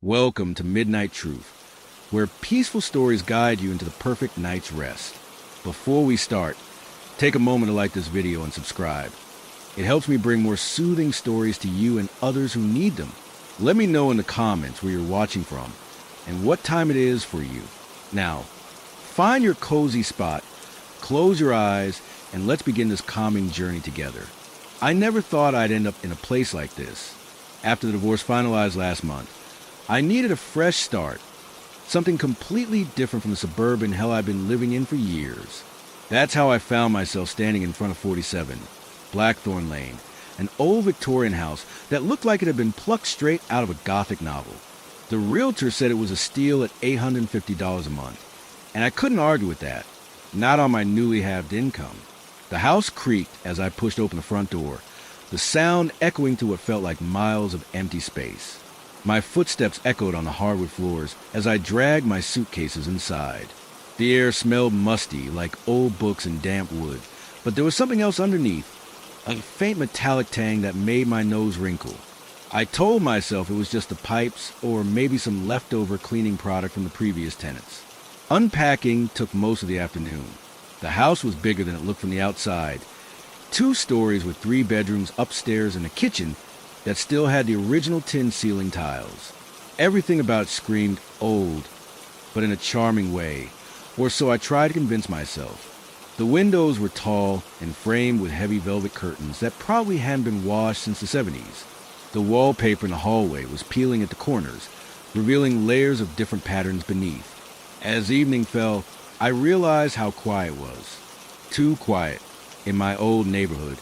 Welcome to Midnight Truth, where peaceful stories guide you into the perfect night's rest. Before we start, take a moment to like this video and subscribe. It helps me bring more soothing stories to you and others who need them. Let me know in the comments where you're watching from and what time it is for you. Now, find your cozy spot, close your eyes, and let's begin this calming journey together. I never thought I'd end up in a place like this. After the divorce finalized last month, I needed a fresh start, something completely different from the suburban hell I've been living in for years. That's how I found myself standing in front of 47, Blackthorn Lane, an old Victorian house that looked like it had been plucked straight out of a Gothic novel. The realtor said it was a steal at $850 a month, and I couldn't argue with that, not on my newly halved income. The house creaked as I pushed open the front door, the sound echoing through what felt like miles of empty space. My footsteps echoed on the hardwood floors as I dragged my suitcases inside. The air smelled musty, like old books and damp wood, but there was something else underneath, a faint metallic tang that made my nose wrinkle. I told myself it was just the pipes or maybe some leftover cleaning product from the previous tenants. Unpacking took most of the afternoon. The house was bigger than it looked from the outside. 2 stories with 3 bedrooms upstairs and a kitchen that still had the original tin ceiling tiles. Everything about it screamed old, but in a charming way, or so I tried to convince myself. The windows were tall and framed with heavy velvet curtains that probably hadn't been washed since the 70s. The wallpaper in the hallway was peeling at the corners, revealing layers of different patterns beneath. As evening fell, I realized how quiet it was. Too quiet. In my old neighborhood,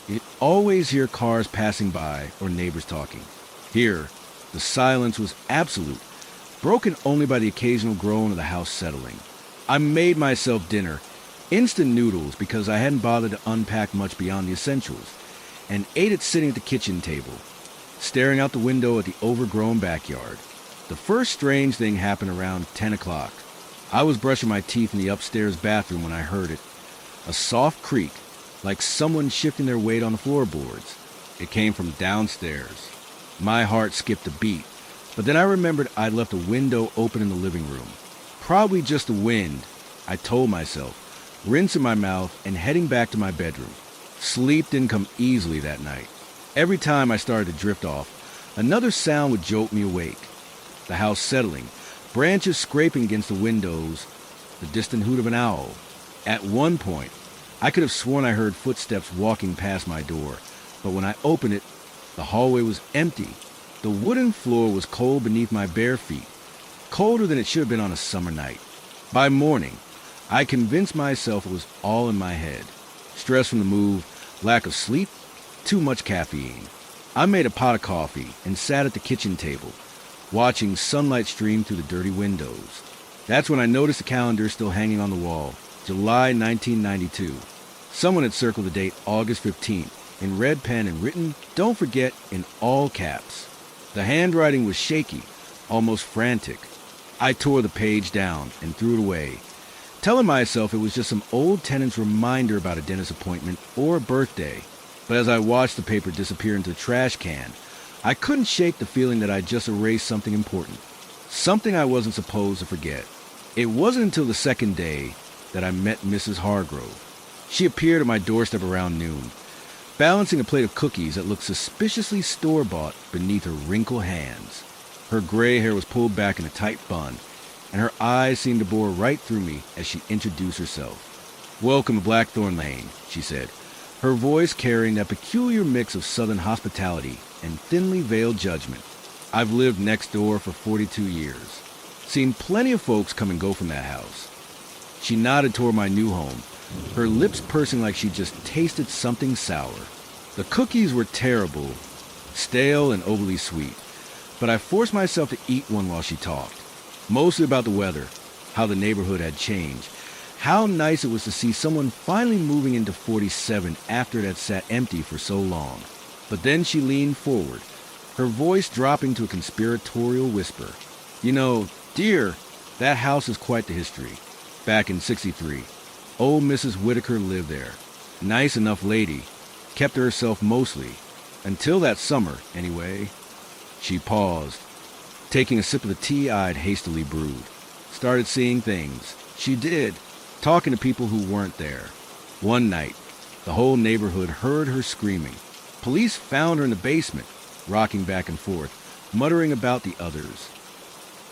you'd always hear cars passing by or neighbors talking. Here, the silence was absolute, broken only by the occasional groan of the house settling. I made myself dinner, instant noodles because I hadn't bothered to unpack much beyond the essentials, and ate it sitting at the kitchen table, staring out the window at the overgrown backyard. The first strange thing happened around 10 o'clock. I was brushing my teeth in the upstairs bathroom when I heard it. A soft creak, like someone shifting their weight on the floorboards. It came from downstairs. My heart skipped a beat, but then I remembered I'd left a window open in the living room. Probably just the wind, I told myself, rinsing my mouth and heading back to my bedroom. Sleep didn't come easily that night. Every time I started to drift off, another sound would jolt me awake. The house settling, branches scraping against the windows, the distant hoot of an owl. At one point, I could have sworn I heard footsteps walking past my door, but when I opened it, the hallway was empty. The wooden floor was cold beneath my bare feet, colder than it should have been on a summer night. By morning, I convinced myself it was all in my head. Stress from the move, lack of sleep, too much caffeine. I made a pot of coffee and sat at the kitchen table, watching sunlight stream through the dirty windows. That's when I noticed the calendar still hanging on the wall. July 1992. Someone had circled the date August 15th in red pen and written, "Don't forget," in all caps. The handwriting was shaky, almost frantic. I tore the page down and threw it away, telling myself it was just some old tenant's reminder about a dentist appointment or a birthday. But as I watched the paper disappear into the trash can, I couldn't shake the feeling that I'd just erased something important, something I wasn't supposed to forget. It wasn't until the second day that I met Mrs. Hargrove. She appeared at my doorstep around noon, balancing a plate of cookies that looked suspiciously store-bought beneath her wrinkled hands. Her gray hair was pulled back in a tight bun, and her eyes seemed to bore right through me as she introduced herself. "Welcome to Blackthorn Lane," she said, her voice carrying that peculiar mix of southern hospitality and thinly veiled judgment. "I've lived next door for 42 years. Seen plenty of folks come and go from that house." She nodded toward my new home, her lips pursing like she just tasted something sour. The cookies were terrible, stale and overly sweet, but I forced myself to eat one while she talked, mostly about the weather, how the neighborhood had changed, how nice it was to see someone finally moving into 47 after it had sat empty for so long. But then she leaned forward, her voice dropping to a conspiratorial whisper. "You know, dear, that house is quite the history. Back in 63, old Mrs. Whitaker lived there. Nice enough lady, kept to herself mostly, until that summer, anyway." She paused. taking a sip of the tea I'd hastily brewed. Started seeing things. She did, talking to people who weren't there. One night, the whole neighborhood heard her screaming. Police found her in the basement, rocking back and forth, muttering about the others.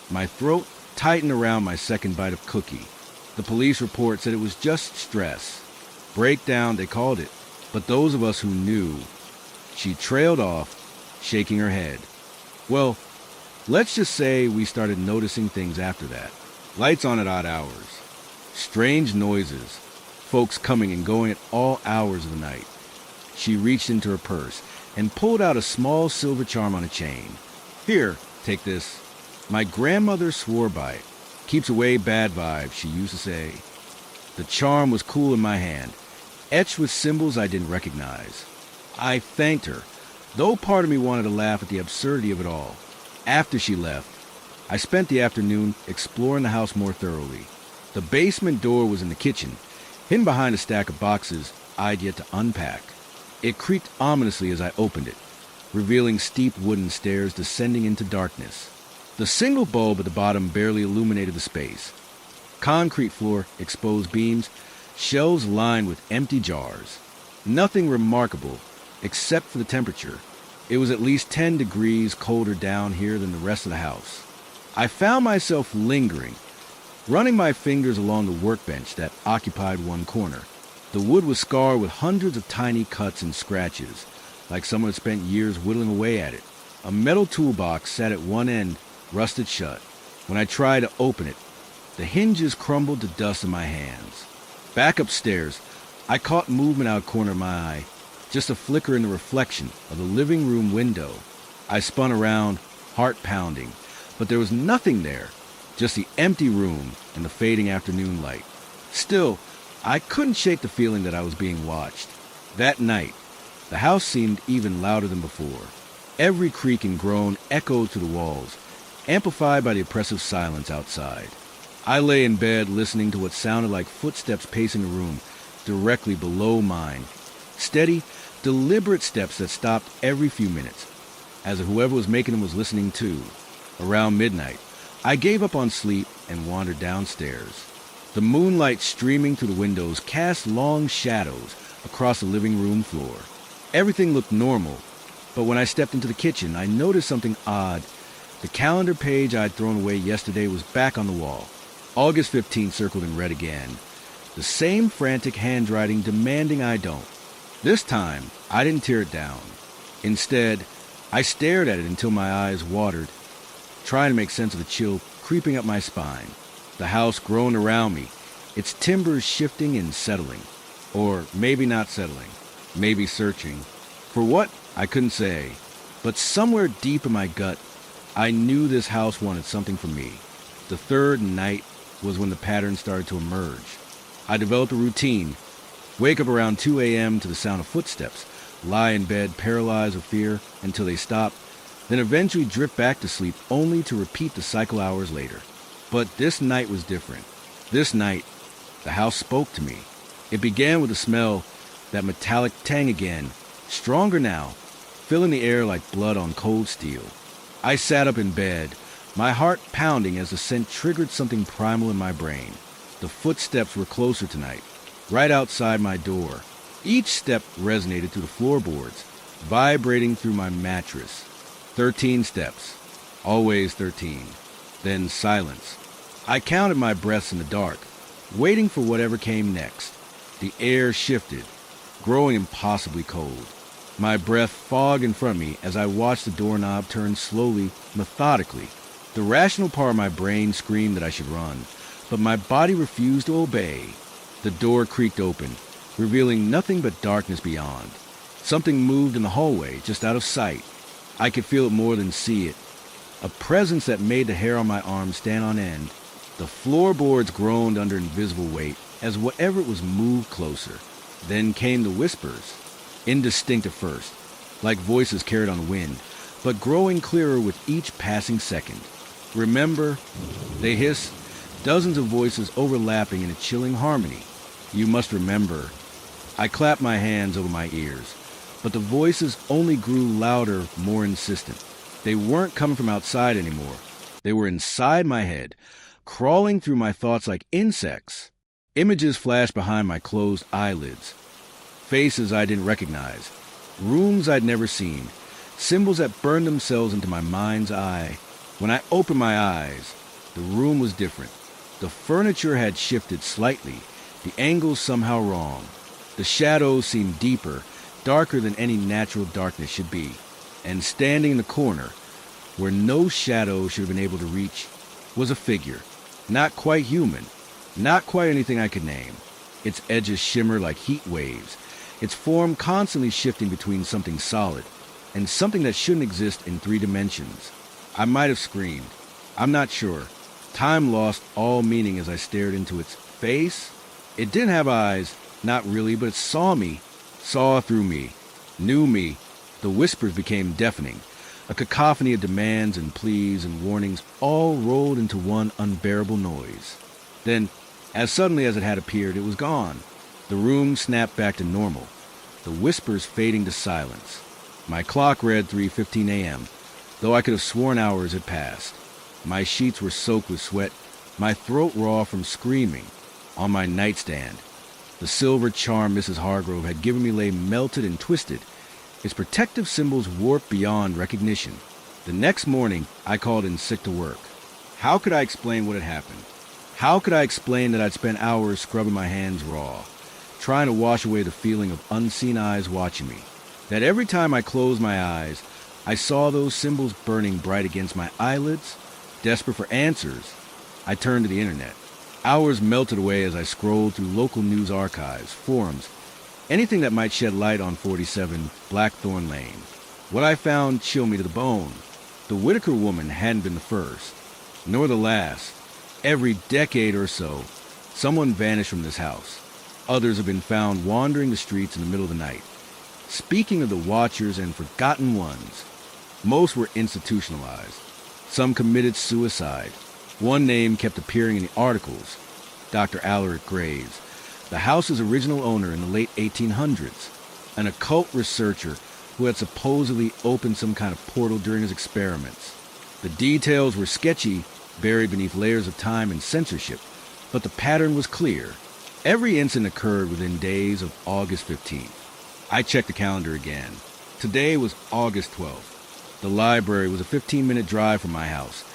My throat tightened around my second bite of cookie. The police report said it was just stress. Breakdown, they called it. But those of us who knew, she trailed off, shaking her head. Well, let's just say we started noticing things after that. Lights on at odd hours. Strange noises. Folks coming and going at all hours of the night. She reached into her purse and pulled out a small silver charm on a chain. Here, take this. My grandmother swore by it. Keeps away bad vibes, she used to say. The charm was cool in my hand, etched with symbols I didn't recognize. I thanked her, though part of me wanted to laugh at the absurdity of it all. After she left, I spent the afternoon exploring the house more thoroughly. The basement door was in the kitchen, hidden behind a stack of boxes I'd yet to unpack. It creaked ominously as I opened it, revealing steep wooden stairs descending into darkness. The single bulb at the bottom barely illuminated the space. Concrete floor, exposed beams, shelves lined with empty jars. Nothing remarkable, except for the temperature. It was at least 10 degrees colder down here than the rest of the house. I found myself lingering, running my fingers along the workbench that occupied one corner. The wood was scarred with hundreds of tiny cuts and scratches, like someone had spent years whittling away at it. A metal toolbox sat at one end, rusted shut. When I tried to open it, the hinges crumbled to dust in my hands. Back upstairs, I caught movement out of the corner of my eye, just a flicker in the reflection of the living room window. I spun around, heart pounding, but there was nothing there, just the empty room and the fading afternoon light. Still, I couldn't shake the feeling that I was being watched. That night, the house seemed even louder than before. Every creak and groan echoed through the walls, amplified by the oppressive silence outside. I lay in bed listening to what sounded like footsteps pacing the room directly below mine. Steady, deliberate steps that stopped every few minutes, as if whoever was making them was listening too. Around midnight, I gave up on sleep and wandered downstairs. The moonlight streaming through the windows cast long shadows across the living room floor. Everything looked normal, but when I stepped into the kitchen, I noticed something odd. The calendar page I'd thrown away yesterday was back on the wall. August 15th circled in red again. The same frantic handwriting demanding I don't. This time, I didn't tear it down. Instead, I stared at it until my eyes watered, trying to make sense of the chill creeping up my spine. The house groaned around me, its timbers shifting and settling. Or maybe not settling, maybe searching. For what, I couldn't say. But somewhere deep in my gut, I knew this house wanted something from me. The third night was when the pattern started to emerge. I developed a routine. Wake up around 2 a.m. to the sound of footsteps, lie in bed paralyzed with fear until they stop, then eventually drift back to sleep only to repeat the cycle hours later. But this night was different. This night, the house spoke to me. It began with the smell, that metallic tang again, stronger now, filling the air like blood on cold steel. I sat up in bed, my heart pounding as the scent triggered something primal in my brain. The footsteps were closer tonight, right outside my door. Each step resonated through the floorboards, vibrating through my mattress. 13 steps, always 13. Then silence. I counted my breaths in the dark, waiting for whatever came next. The air shifted, growing impossibly cold. My breath fogged in front of me as I watched the doorknob turn slowly, methodically. The rational part of my brain screamed that I should run, but my body refused to obey. The door creaked open, revealing nothing but darkness beyond. Something moved in the hallway, just out of sight. I could feel it more than see it. A presence that made the hair on my arm stand on end. The floorboards groaned under invisible weight as whatever it was moved closer. Then came the whispers. Indistinct at first, like voices carried on the wind, but growing clearer with each passing second. Remember? They hissed, dozens of voices overlapping in a chilling harmony. You must remember. I clapped my hands over my ears, but the voices only grew louder, more insistent. They weren't coming from outside anymore, They were inside my head, crawling through my thoughts like insects. Images flashed behind my closed eyelids. Faces I didn't recognize. Rooms I'd never seen. Symbols that burned themselves into my mind's eye. When I opened my eyes, the room was different. The furniture had shifted slightly, the angles somehow wrong. The shadows seemed deeper, darker than any natural darkness should be. And standing in the corner, where no shadow should have been able to reach, was a figure. Not quite human, not quite anything I could name. Its edges shimmer like heat waves, its form constantly shifting between something solid and something that shouldn't exist in 3 dimensions. I might have screamed. I'm not sure. Time lost all meaning as I stared into its face. It didn't have eyes, not really, but it saw me, saw through me, knew me. The whispers became deafening, a cacophony of demands and pleas and warnings all rolled into one unbearable noise. Then, as suddenly as it had appeared, it was gone. The room snapped back to normal, the whispers fading to silence. My clock read 3:15 a.m., though I could have sworn hours had passed. My sheets were soaked with sweat, my throat raw from screaming. On my nightstand, the silver charm Mrs. Hargrove had given me lay melted and twisted, its protective symbols warped beyond recognition. The next morning, I called in sick to work. How could I explain what had happened? How could I explain that I'd spent hours scrubbing my hands raw, trying to wash away the feeling of unseen eyes watching me? That every time I closed my eyes, I saw those symbols burning bright against my eyelids? Desperate for answers, I turned to the internet. Hours melted away as I scrolled through local news archives, forums, anything that might shed light on 47 Blackthorn Lane. What I found chilled me to the bone. The Whitaker woman hadn't been the first, nor the last. Every decade or so, someone vanished from this house. Others have been found wandering the streets in the middle of the night. Speaking of the watchers and forgotten ones, most were institutionalized. Some committed suicide. One name kept appearing in the articles, Dr. Alaric Graves, the house's original owner in the late 1800s, an occult researcher who had supposedly opened some kind of portal during his experiments. The details were sketchy, buried beneath layers of time and censorship, but the pattern was clear. Every incident occurred within days of August 15th. I checked the calendar again. Today was August 12th. The library was a 15-minute drive from my house,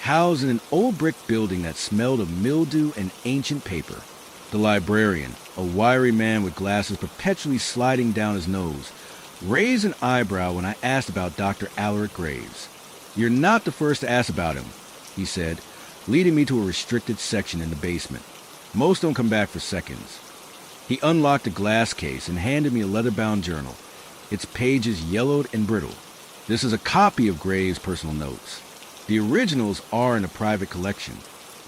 housed in an old brick building that smelled of mildew and ancient paper. The librarian, a wiry man with glasses perpetually sliding down his nose, raised an eyebrow when I asked about Dr. Alaric Graves. "You're not the first to ask about him," he said, leading me to a restricted section in the basement. Most don't come back for seconds. He unlocked a glass case and handed me a leather-bound journal, its pages yellowed and brittle. This is a copy of Graves' personal notes. The originals are in a private collection.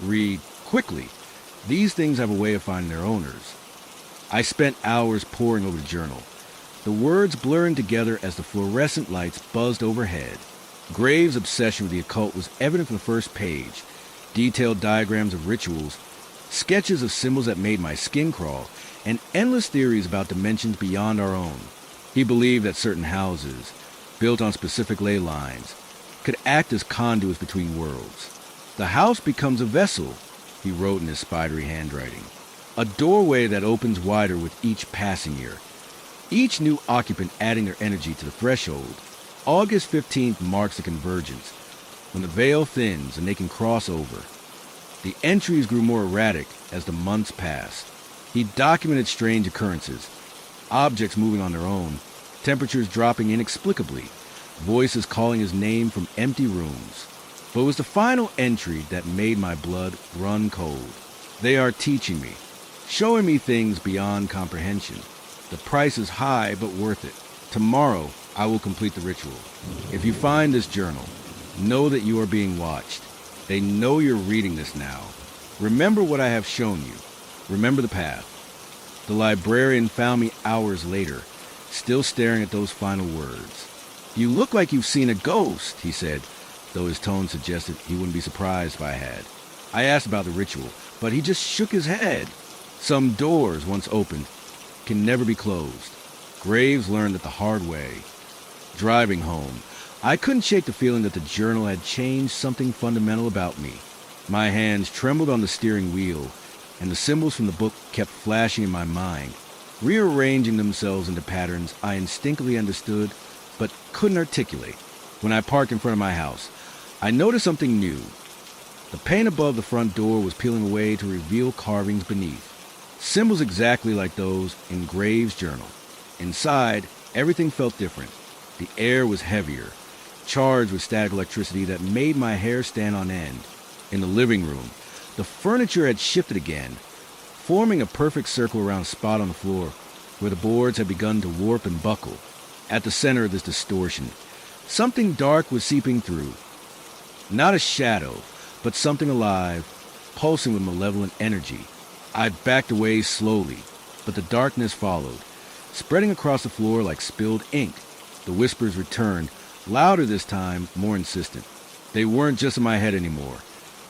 Read quickly. These things have a way of finding their owners. I spent hours poring over the journal, the words blurring together as the fluorescent lights buzzed overhead. Graves' obsession with the occult was evident from the first page. Detailed diagrams of rituals, sketches of symbols that made my skin crawl, and endless theories about dimensions beyond our own. He believed that certain houses, built on specific ley lines, could act as conduits between worlds. "The house becomes a vessel," he wrote in his spidery handwriting, "a doorway that opens wider with each passing year, each new occupant adding their energy to the threshold. August 15th marks the convergence, when the veil thins and they can cross over." The entries grew more erratic as the months passed. He documented strange occurrences, objects moving on their own, temperatures dropping inexplicably, voices calling his name from empty rooms. But it was the final entry that made my blood run cold. "They are teaching me, showing me things beyond comprehension. The price is high, but worth it. Tomorrow, I will complete the ritual. If you find this journal, know that you are being watched. They know you're reading this now. Remember what I have shown you. Remember the path." The librarian found me hours later, still staring at those final words. "You look like you've seen a ghost," he said, though his tone suggested he wouldn't be surprised if I had. I asked about the ritual, but he just shook his head. Some doors, once opened, can never be closed. Graves learned it the hard way. Driving home, I couldn't shake the feeling that the journal had changed something fundamental about me. My hands trembled on the steering wheel, and the symbols from the book kept flashing in my mind, rearranging themselves into patterns I instinctively understood but couldn't articulate. When I parked in front of my house, I noticed something new. The paint above the front door was peeling away to reveal carvings beneath, symbols exactly like those in Graves' journal. Inside, everything felt different. The air was heavier, charged with static electricity that made my hair stand on end. In the living room, the furniture had shifted again, forming a perfect circle around a spot on the floor where the boards had begun to warp and buckle. At the center of this distortion, something dark was seeping through. Not a shadow, but something alive, pulsing with malevolent energy. I backed away slowly, but the darkness followed, spreading across the floor like spilled ink. The whispers returned, louder this time, more insistent. They weren't just in my head anymore.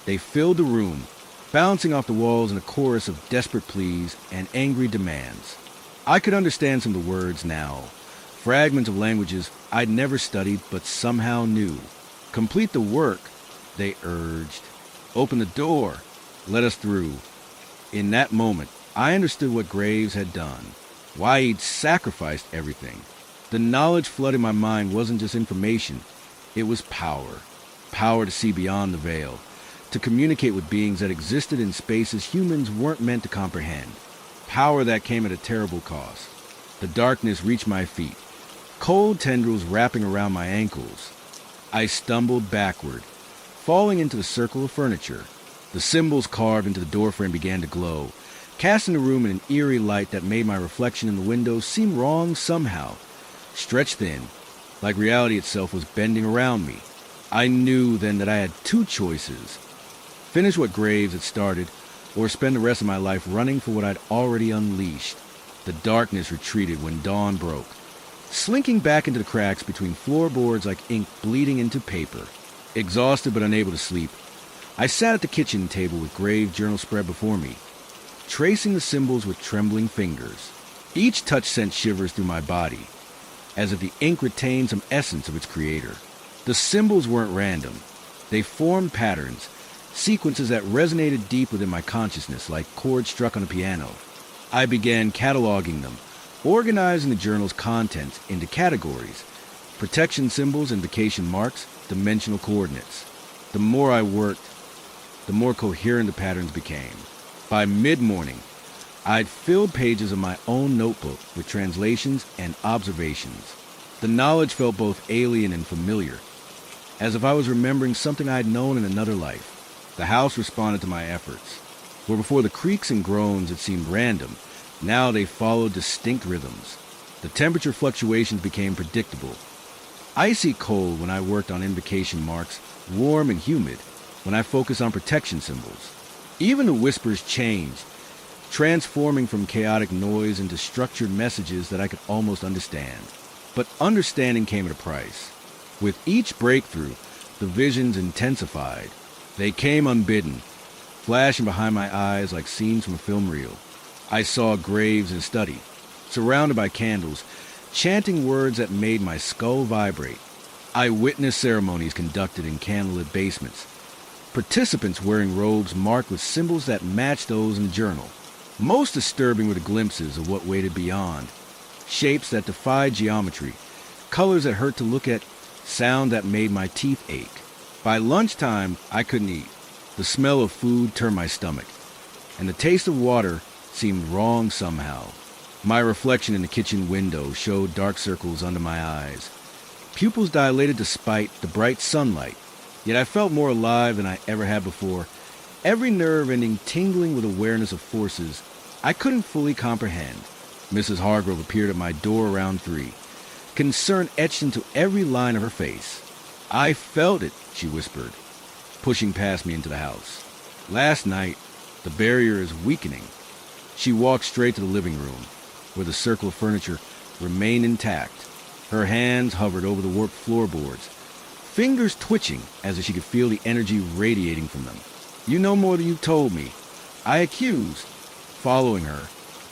They filled the room, bouncing off the walls in a chorus of desperate pleas and angry demands. I could understand some of the words now, fragments of languages I'd never studied but somehow knew. Complete the work, they urged. Open the door. Let us through. In that moment, I understood what Graves had done, why he'd sacrificed everything. The knowledge flooding my mind wasn't just information, it was power. Power to see beyond the veil, to communicate with beings that existed in spaces humans weren't meant to comprehend. Power that came at a terrible cost. The darkness reached my feet, cold tendrils wrapping around my ankles. I stumbled backward, falling into the circle of furniture. The symbols carved into the doorframe began to glow, casting the room in an eerie light that made my reflection in the window seem wrong somehow, stretched thin, like reality itself was bending around me. I knew then that I had two choices: finish what Graves had started, or spend the rest of my life running for what I'd already unleashed. The darkness retreated when dawn broke, slinking back into the cracks between floorboards like ink bleeding into paper. Exhausted but unable to sleep, I sat at the kitchen table with Graves' journal spread before me, tracing the symbols with trembling fingers. Each touch sent shivers through my body, as if the ink retained some essence of its creator. The symbols weren't random. They formed patterns, sequences that resonated deep within my consciousness like chords struck on a piano. I began cataloging them, organizing the journal's contents into categories: protection symbols, invocation marks, dimensional coordinates. The more I worked, the more coherent the patterns became. By mid-morning, I'd filled pages of my own notebook with translations and observations. The knowledge felt both alien and familiar, as if I was remembering something I'd known in another life. The house responded to my efforts. Where before the creaks and groans had seemed random, now they followed distinct rhythms. The temperature fluctuations became predictable. Icy cold when I worked on invocation marks, warm and humid when I focused on protection symbols. Even the whispers changed, transforming from chaotic noise into structured messages that I could almost understand. But understanding came at a price. With each breakthrough, the visions intensified. They came unbidden, flashing behind my eyes like scenes from a film reel. I saw Graves in study, surrounded by candles, chanting words that made my skull vibrate. I witnessed ceremonies conducted in candlelit basements, participants wearing robes marked with symbols that matched those in the journal. Most disturbing were the glimpses of what waited beyond. Shapes that defied geometry, colors that hurt to look at, sound that made my teeth ache. By lunchtime, I couldn't eat. The smell of food turned my stomach, and the taste of water seemed wrong somehow. My reflection in the kitchen window showed dark circles under my eyes, pupils dilated despite the bright sunlight. Yet I felt more alive than I ever had before, every nerve ending tingling with awareness of forces I couldn't fully comprehend. Mrs. Hargrove appeared at my door around 3, concern etched into every line of her face. "I felt it," she whispered, pushing past me into the house. "Last night, the barrier is weakening." She walked straight to the living room, where the circle of furniture remained intact. Her hands hovered over the warped floorboards, fingers twitching as if she could feel the energy radiating from them. "You know more than you told me," I accused. Following her,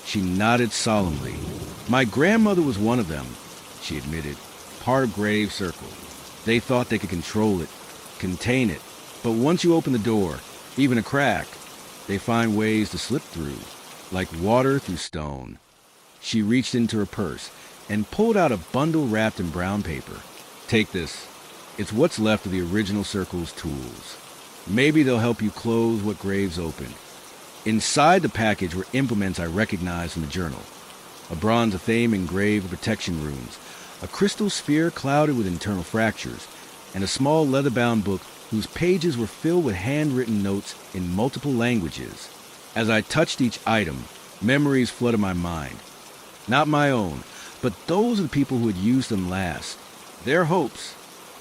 she nodded solemnly. "My grandmother was one of them," she admitted, "part of Graves' circle. They thought they could control it, contain it, but once you open the door, even a crack, they find ways to slip through, like water through stone. She reached into her purse and pulled out a bundle wrapped in brown paper. Take this. It's what's left of the original circle's tools. Maybe they'll help you close what graves opened. Inside the package were implements I recognized from the journal. A bronze athame engraved with protection runes, a crystal sphere clouded with internal fractures, and a small leather-bound book whose pages were filled with handwritten notes in multiple languages. As I touched each item, memories flooded my mind. Not my own, but those of the people who had used them last. Their hopes,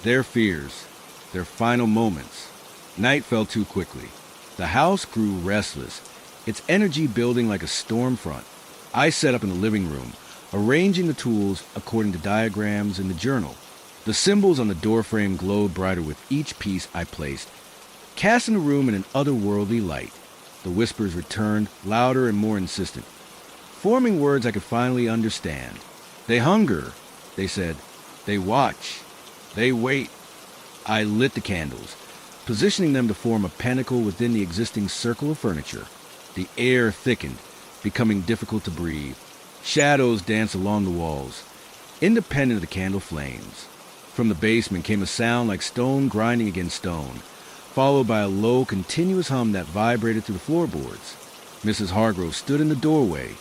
their fears, their final moments. Night fell too quickly. The house grew restless, its energy building like a storm front. I sat up in the living room, arranging the tools according to diagrams in the journal. The symbols on the doorframe glowed brighter with each piece I placed, casting the room in an otherworldly light. The whispers returned, louder and more insistent, forming words I could finally understand. They hunger, they said. They watch. They wait. I lit the candles, positioning them to form a pinnacle within the existing circle of furniture. The air thickened, becoming difficult to breathe. Shadows danced along the walls, independent of the candle flames. From the basement came a sound like stone grinding against stone, followed by a low, continuous hum that vibrated through the floorboards. Mrs. Hargrove stood in the doorway,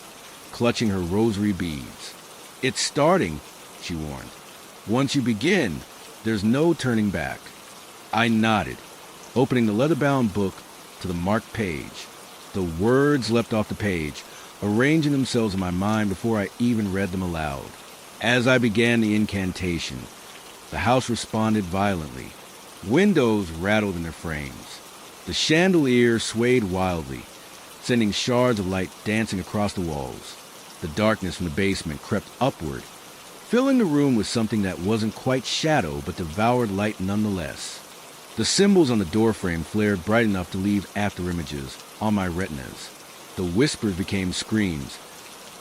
clutching her rosary beads. "It's starting," she warned. "Once you begin, there's no turning back." I nodded, opening the leather-bound book to the marked page. The words leapt off the page, arranging themselves in my mind before I even read them aloud. As I began the incantation, the house responded violently. Windows rattled in their frames. The chandelier swayed wildly, sending shards of light dancing across the walls. The darkness from the basement crept upward, filling the room with something that wasn't quite shadow but devoured light nonetheless. The symbols on the doorframe flared bright enough to leave after images on my retinas. The whispers became screams,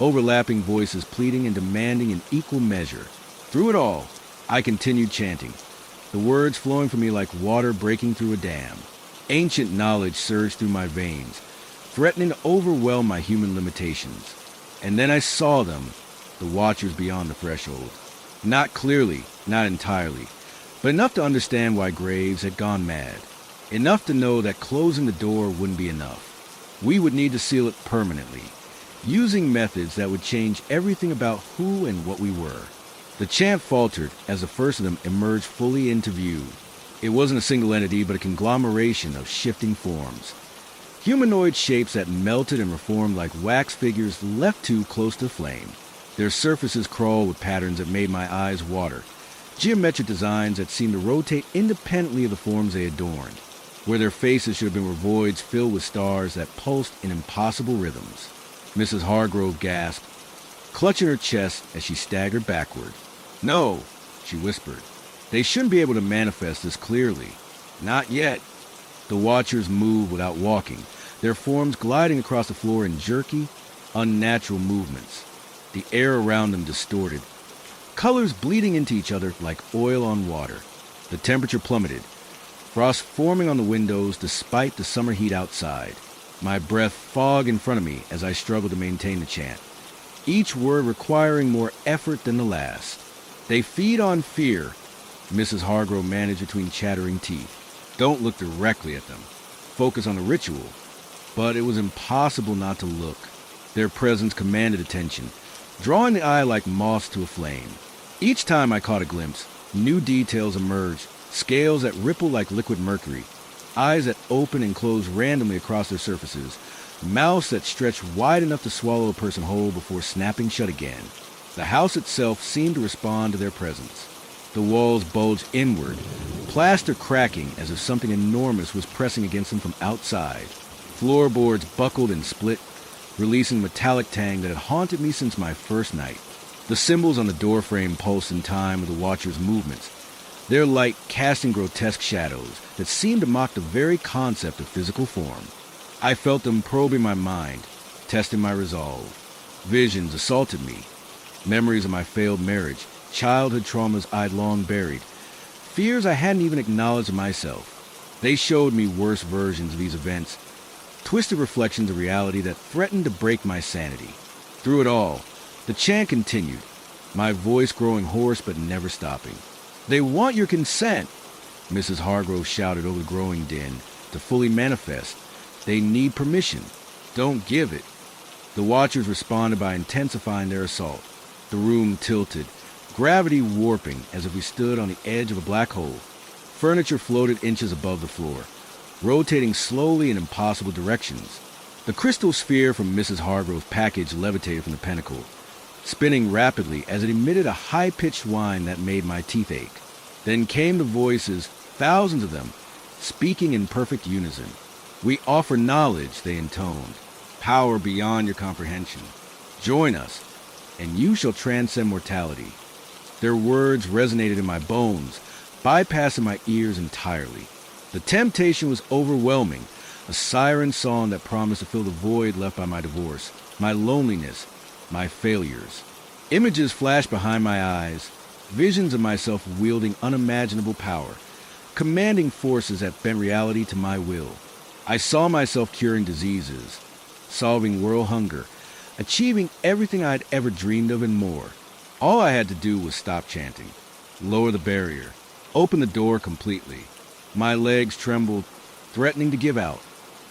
overlapping voices pleading and demanding in equal measure. Through it all, I continued chanting, the words flowing from me like water breaking through a dam. Ancient knowledge surged through my veins, threatening to overwhelm my human limitations. And then I saw them, the watchers beyond the threshold. Not clearly, not entirely, but enough to understand why Graves had gone mad. Enough to know that closing the door wouldn't be enough. We would need to seal it permanently, using methods that would change everything about who and what we were. The chant faltered as the first of them emerged fully into view. It wasn't a single entity, but a conglomeration of shifting forms. Humanoid shapes that melted and reformed like wax figures left too close to flame. Their surfaces crawled with patterns that made my eyes water, geometric designs that seemed to rotate independently of the forms they adorned, where their faces should have been voids filled with stars that pulsed in impossible rhythms. Mrs. Hargrove gasped, clutching her chest as she staggered backward. "No," she whispered. "They shouldn't be able to manifest this clearly. Not yet." The watchers moved without walking, their forms gliding across the floor in jerky, unnatural movements. The air around them distorted, colors bleeding into each other like oil on water. The temperature plummeted, frost forming on the windows despite the summer heat outside. My breath fogged in front of me as I struggled to maintain the chant, each word requiring more effort than the last. "They feed on fear," Mrs. Hargrove managed between chattering teeth. "Don't look directly at them. Focus on the ritual." But it was impossible not to look. Their presence commanded attention, drawing the eye like moths to a flame. Each time I caught a glimpse, new details emerged, scales that rippled like liquid mercury, eyes that opened and closed randomly across their surfaces, mouths that stretched wide enough to swallow a person whole before snapping shut again. The house itself seemed to respond to their presence. The walls bulged inward, plaster cracking as if something enormous was pressing against them from outside. Floorboards buckled and split, releasing a metallic tang that had haunted me since my first night. The symbols on the doorframe pulsed in time with the watchers' movements, their light casting grotesque shadows that seemed to mock the very concept of physical form. I felt them probing my mind, testing my resolve. Visions assaulted me, memories of my failed marriage, childhood traumas I'd long buried, fears I hadn't even acknowledged myself. They showed me worse versions of these events, twisted reflections of reality that threatened to break my sanity. Through it all, the chant continued, my voice growing hoarse but never stopping. "They want your consent," Mrs. Hargrove shouted over the growing din. "To fully manifest, they need permission. Don't give it." The watchers responded by intensifying their assault. The room tilted, gravity warping as if we stood on the edge of a black hole. Furniture floated inches above the floor, rotating slowly in impossible directions. The crystal sphere from Mrs. Hargrove's package levitated from the pinnacle, spinning rapidly as it emitted a high-pitched whine that made my teeth ache. Then came the voices, thousands of them, speaking in perfect unison. "We offer knowledge," they intoned, "power beyond your comprehension. Join us, and you shall transcend mortality." Their words resonated in my bones, bypassing my ears entirely. The temptation was overwhelming, a siren song that promised to fill the void left by my divorce, my loneliness, my failures. Images flashed behind my eyes, visions of myself wielding unimaginable power, commanding forces that bent reality to my will. I saw myself curing diseases, solving world hunger, achieving everything I had ever dreamed of and more. All I had to do was stop chanting, lower the barrier, open the door completely. My legs trembled, threatening to give out.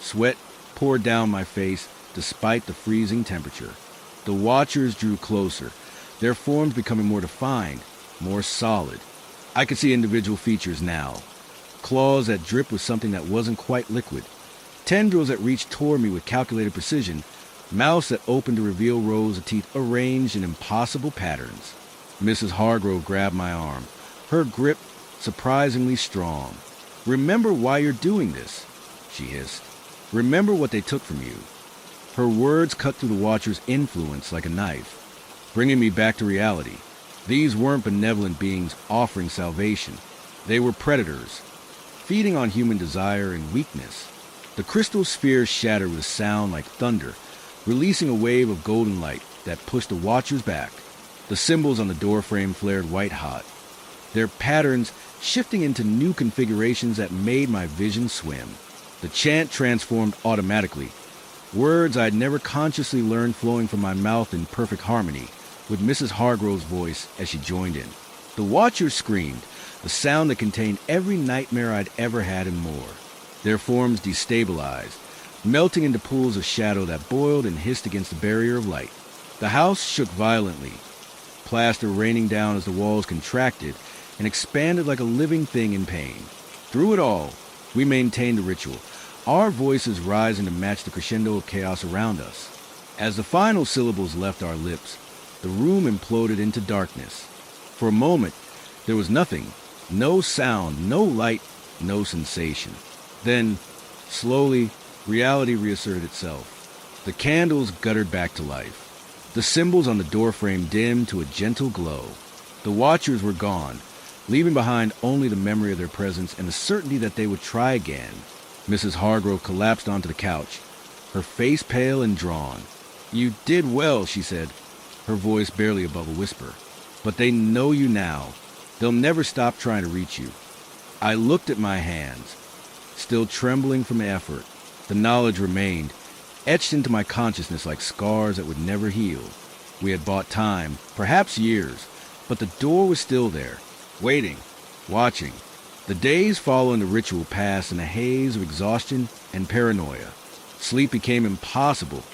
Sweat poured down my face despite the freezing temperature. The watchers drew closer, their forms becoming more defined, more solid. I could see individual features now. Claws that dripped with something that wasn't quite liquid. Tendrils that reached toward me with calculated precision. Mouths that opened to reveal rows of teeth arranged in impossible patterns. Mrs. Hargrove grabbed my arm, her grip surprisingly strong. "Remember why you're doing this," she hissed. "Remember what they took from you." Her words cut through the watcher's influence like a knife, bringing me back to reality. These weren't benevolent beings offering salvation. They were predators, feeding on human desire and weakness. The crystal sphere shattered with a sound like thunder, releasing a wave of golden light that pushed the watchers back. The symbols on the doorframe flared white-hot, their patterns shifting into new configurations that made my vision swim. The chant transformed automatically, words I'd never consciously learned flowing from my mouth in perfect harmony with Mrs. Hargrove's voice as she joined in. The watchers screamed, a sound that contained every nightmare I'd ever had and more. Their forms destabilized, melting into pools of shadow that boiled and hissed against the barrier of light. The house shook violently, plaster raining down as the walls contracted and expanded like a living thing in pain. Through it all, we maintained the ritual, our voices rising to match the crescendo of chaos around us. As the final syllables left our lips, the room imploded into darkness. For a moment, there was nothing, no sound, no light, no sensation. Then, slowly, reality reasserted itself. The candles guttered back to life. The symbols on the doorframe dimmed to a gentle glow. The watchers were gone, leaving behind only the memory of their presence and the certainty that they would try again. Mrs. Hargrove collapsed onto the couch, her face pale and drawn. "You did well," she said, her voice barely above a whisper. "But they know you now. They'll never stop trying to reach you." I looked at my hands, still trembling from effort. The knowledge remained, etched into my consciousness like scars that would never heal. We had bought time, perhaps years, but the door was still there, waiting, watching. The days following the ritual passed in a haze of exhaustion and paranoia. Sleep became impossible.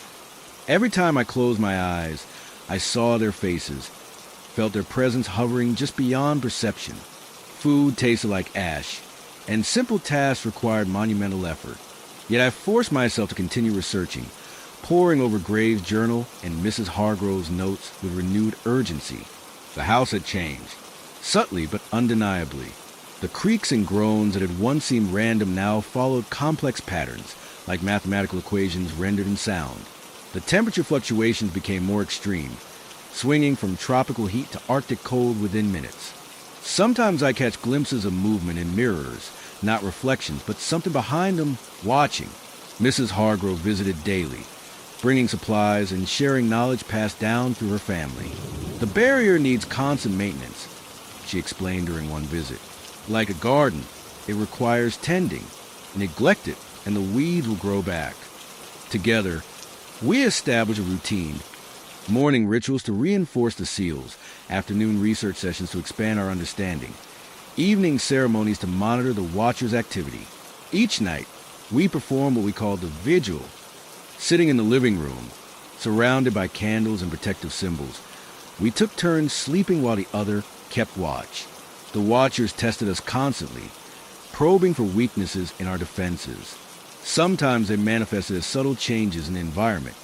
Every time I closed my eyes, I saw their faces, felt their presence hovering just beyond perception. Food tasted like ash, and simple tasks required monumental effort. Yet I forced myself to continue researching, poring over Graves' journal and Mrs. Hargrove's notes with renewed urgency. The house had changed, subtly but undeniably. The creaks and groans that had once seemed random now followed complex patterns, like mathematical equations rendered in sound. The temperature fluctuations became more extreme, swinging from tropical heat to Arctic cold within minutes. Sometimes I catch glimpses of movement in mirrors, not reflections, but something behind them watching. Mrs. Hargrove visited daily, bringing supplies and sharing knowledge passed down through her family. "The barrier needs constant maintenance," she explained during one visit. Like a garden, it requires tending. Neglect it, and the weeds will grow back. Together, we establish a routine. Morning rituals to reinforce the seals, afternoon research sessions to expand our understanding, evening ceremonies to monitor the Watcher's activity. Each night, we perform what we call the vigil, sitting in the living room, surrounded by candles and protective symbols. We took turns sleeping while the other kept watch. The Watchers tested us constantly, probing for weaknesses in our defenses. Sometimes they manifested as subtle changes in the environment.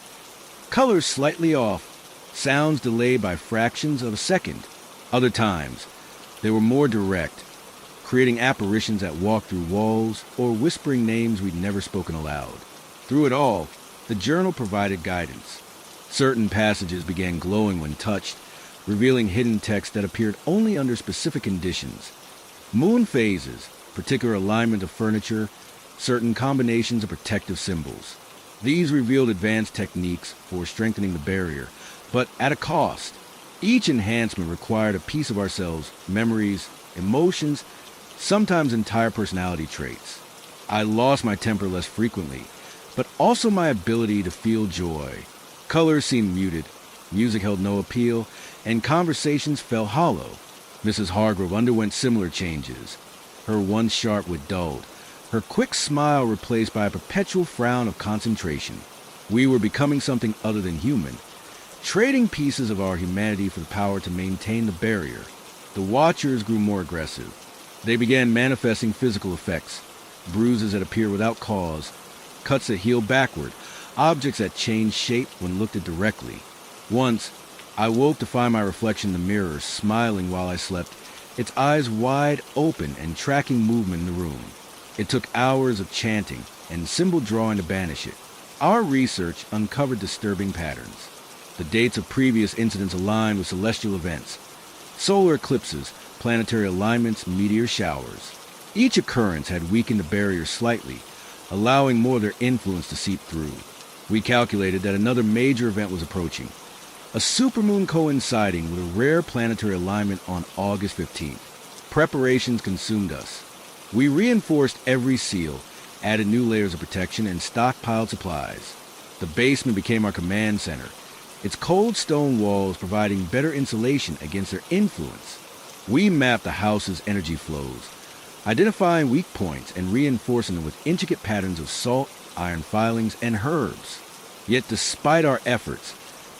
Colors slightly off, sounds delayed by fractions of a second. Other times, they were more direct, creating apparitions that walked through walls or whispering names we'd never spoken aloud. Through it all, the journal provided guidance. Certain passages began glowing when touched, revealing hidden text that appeared only under specific conditions. Moon phases, particular alignment of furniture, certain combinations of protective symbols. These revealed advanced techniques for strengthening the barrier, but at a cost. Each enhancement required a piece of ourselves, memories, emotions, sometimes entire personality traits. I lost my temper less frequently, but also my ability to feel joy. Colors seemed muted, music held no appeal, and conversations fell hollow. Mrs. Hargrove underwent similar changes. Her once sharp wit dulled, her quick smile replaced by a perpetual frown of concentration. We were becoming something other than human, trading pieces of our humanity for the power to maintain the barrier. The Watchers grew more aggressive. They began manifesting physical effects, bruises that appear without cause, cuts that heal backward, objects that change shape when looked at directly. Once, I woke to find my reflection in the mirror, smiling while I slept, its eyes wide open and tracking movement in the room. It took hours of chanting and symbol drawing to banish it. Our research uncovered disturbing patterns. The dates of previous incidents aligned with celestial events, solar eclipses, planetary alignments, meteor showers. Each occurrence had weakened the barrier slightly, allowing more of their influence to seep through. We calculated that another major event was approaching, a supermoon coinciding with a rare planetary alignment on August 15th. Preparations consumed us. We reinforced every seal, added new layers of protection, and stockpiled supplies. The basement became our command center, its cold stone walls providing better insulation against their influence. We mapped the house's energy flows, identifying weak points and reinforcing them with intricate patterns of salt, iron filings, and herbs. Yet despite our efforts,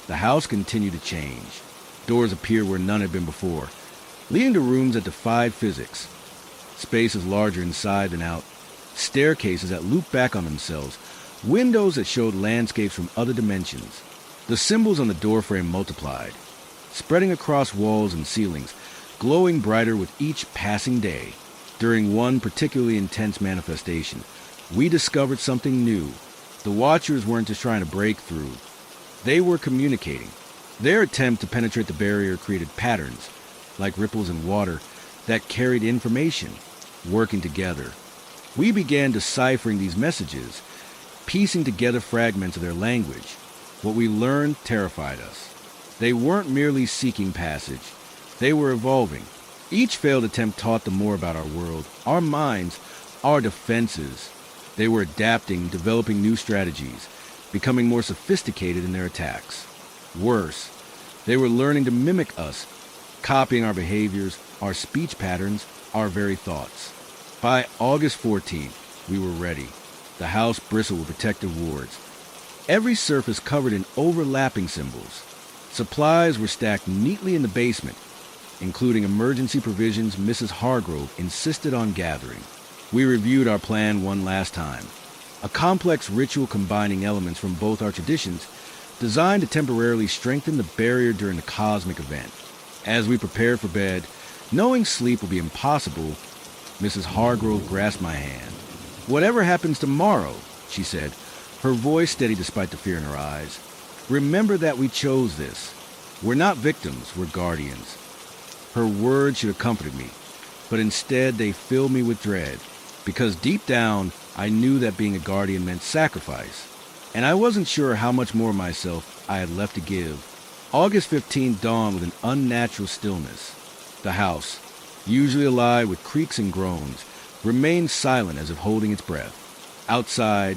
the house continued to change. Doors appeared where none had been before, leading to rooms that defied physics. Spaces larger inside than out, staircases that looped back on themselves, windows that showed landscapes from other dimensions. The symbols on the doorframe multiplied, spreading across walls and ceilings, glowing brighter with each passing day. During one particularly intense manifestation, we discovered something new. The Watchers weren't just trying to break through. They were communicating. Their attempt to penetrate the barrier created patterns, like ripples in water, that carried information, working together. We began deciphering these messages, piecing together fragments of their language. What we learned terrified us. They weren't merely seeking passage. They were evolving. Each failed attempt taught them more about our world, our minds, our defenses. They were adapting, developing new strategies, becoming more sophisticated in their attacks. Worse, they were learning to mimic us, copying our behaviors, our speech patterns, our very thoughts. By August 14th, we were ready. The house bristled with protective wards, every surface covered in overlapping symbols. Supplies were stacked neatly in the basement, including emergency provisions Mrs. Hargrove insisted on gathering. We reviewed our plan one last time, a complex ritual combining elements from both our traditions, designed to temporarily strengthen the barrier during the cosmic event. As we prepared for bed, knowing sleep would be impossible, Mrs. Hargrove grasped my hand. "Whatever happens tomorrow," she said, her voice steady despite the fear in her eyes, "remember that we chose this. We're not victims, we're guardians." Her words should have comforted me, but instead they filled me with dread, because deep down I knew that being a guardian meant sacrifice, and I wasn't sure how much more of myself I had left to give. August 15th dawned with an unnatural stillness. The house, usually alive with creaks and groans, remained silent as if holding its breath. Outside,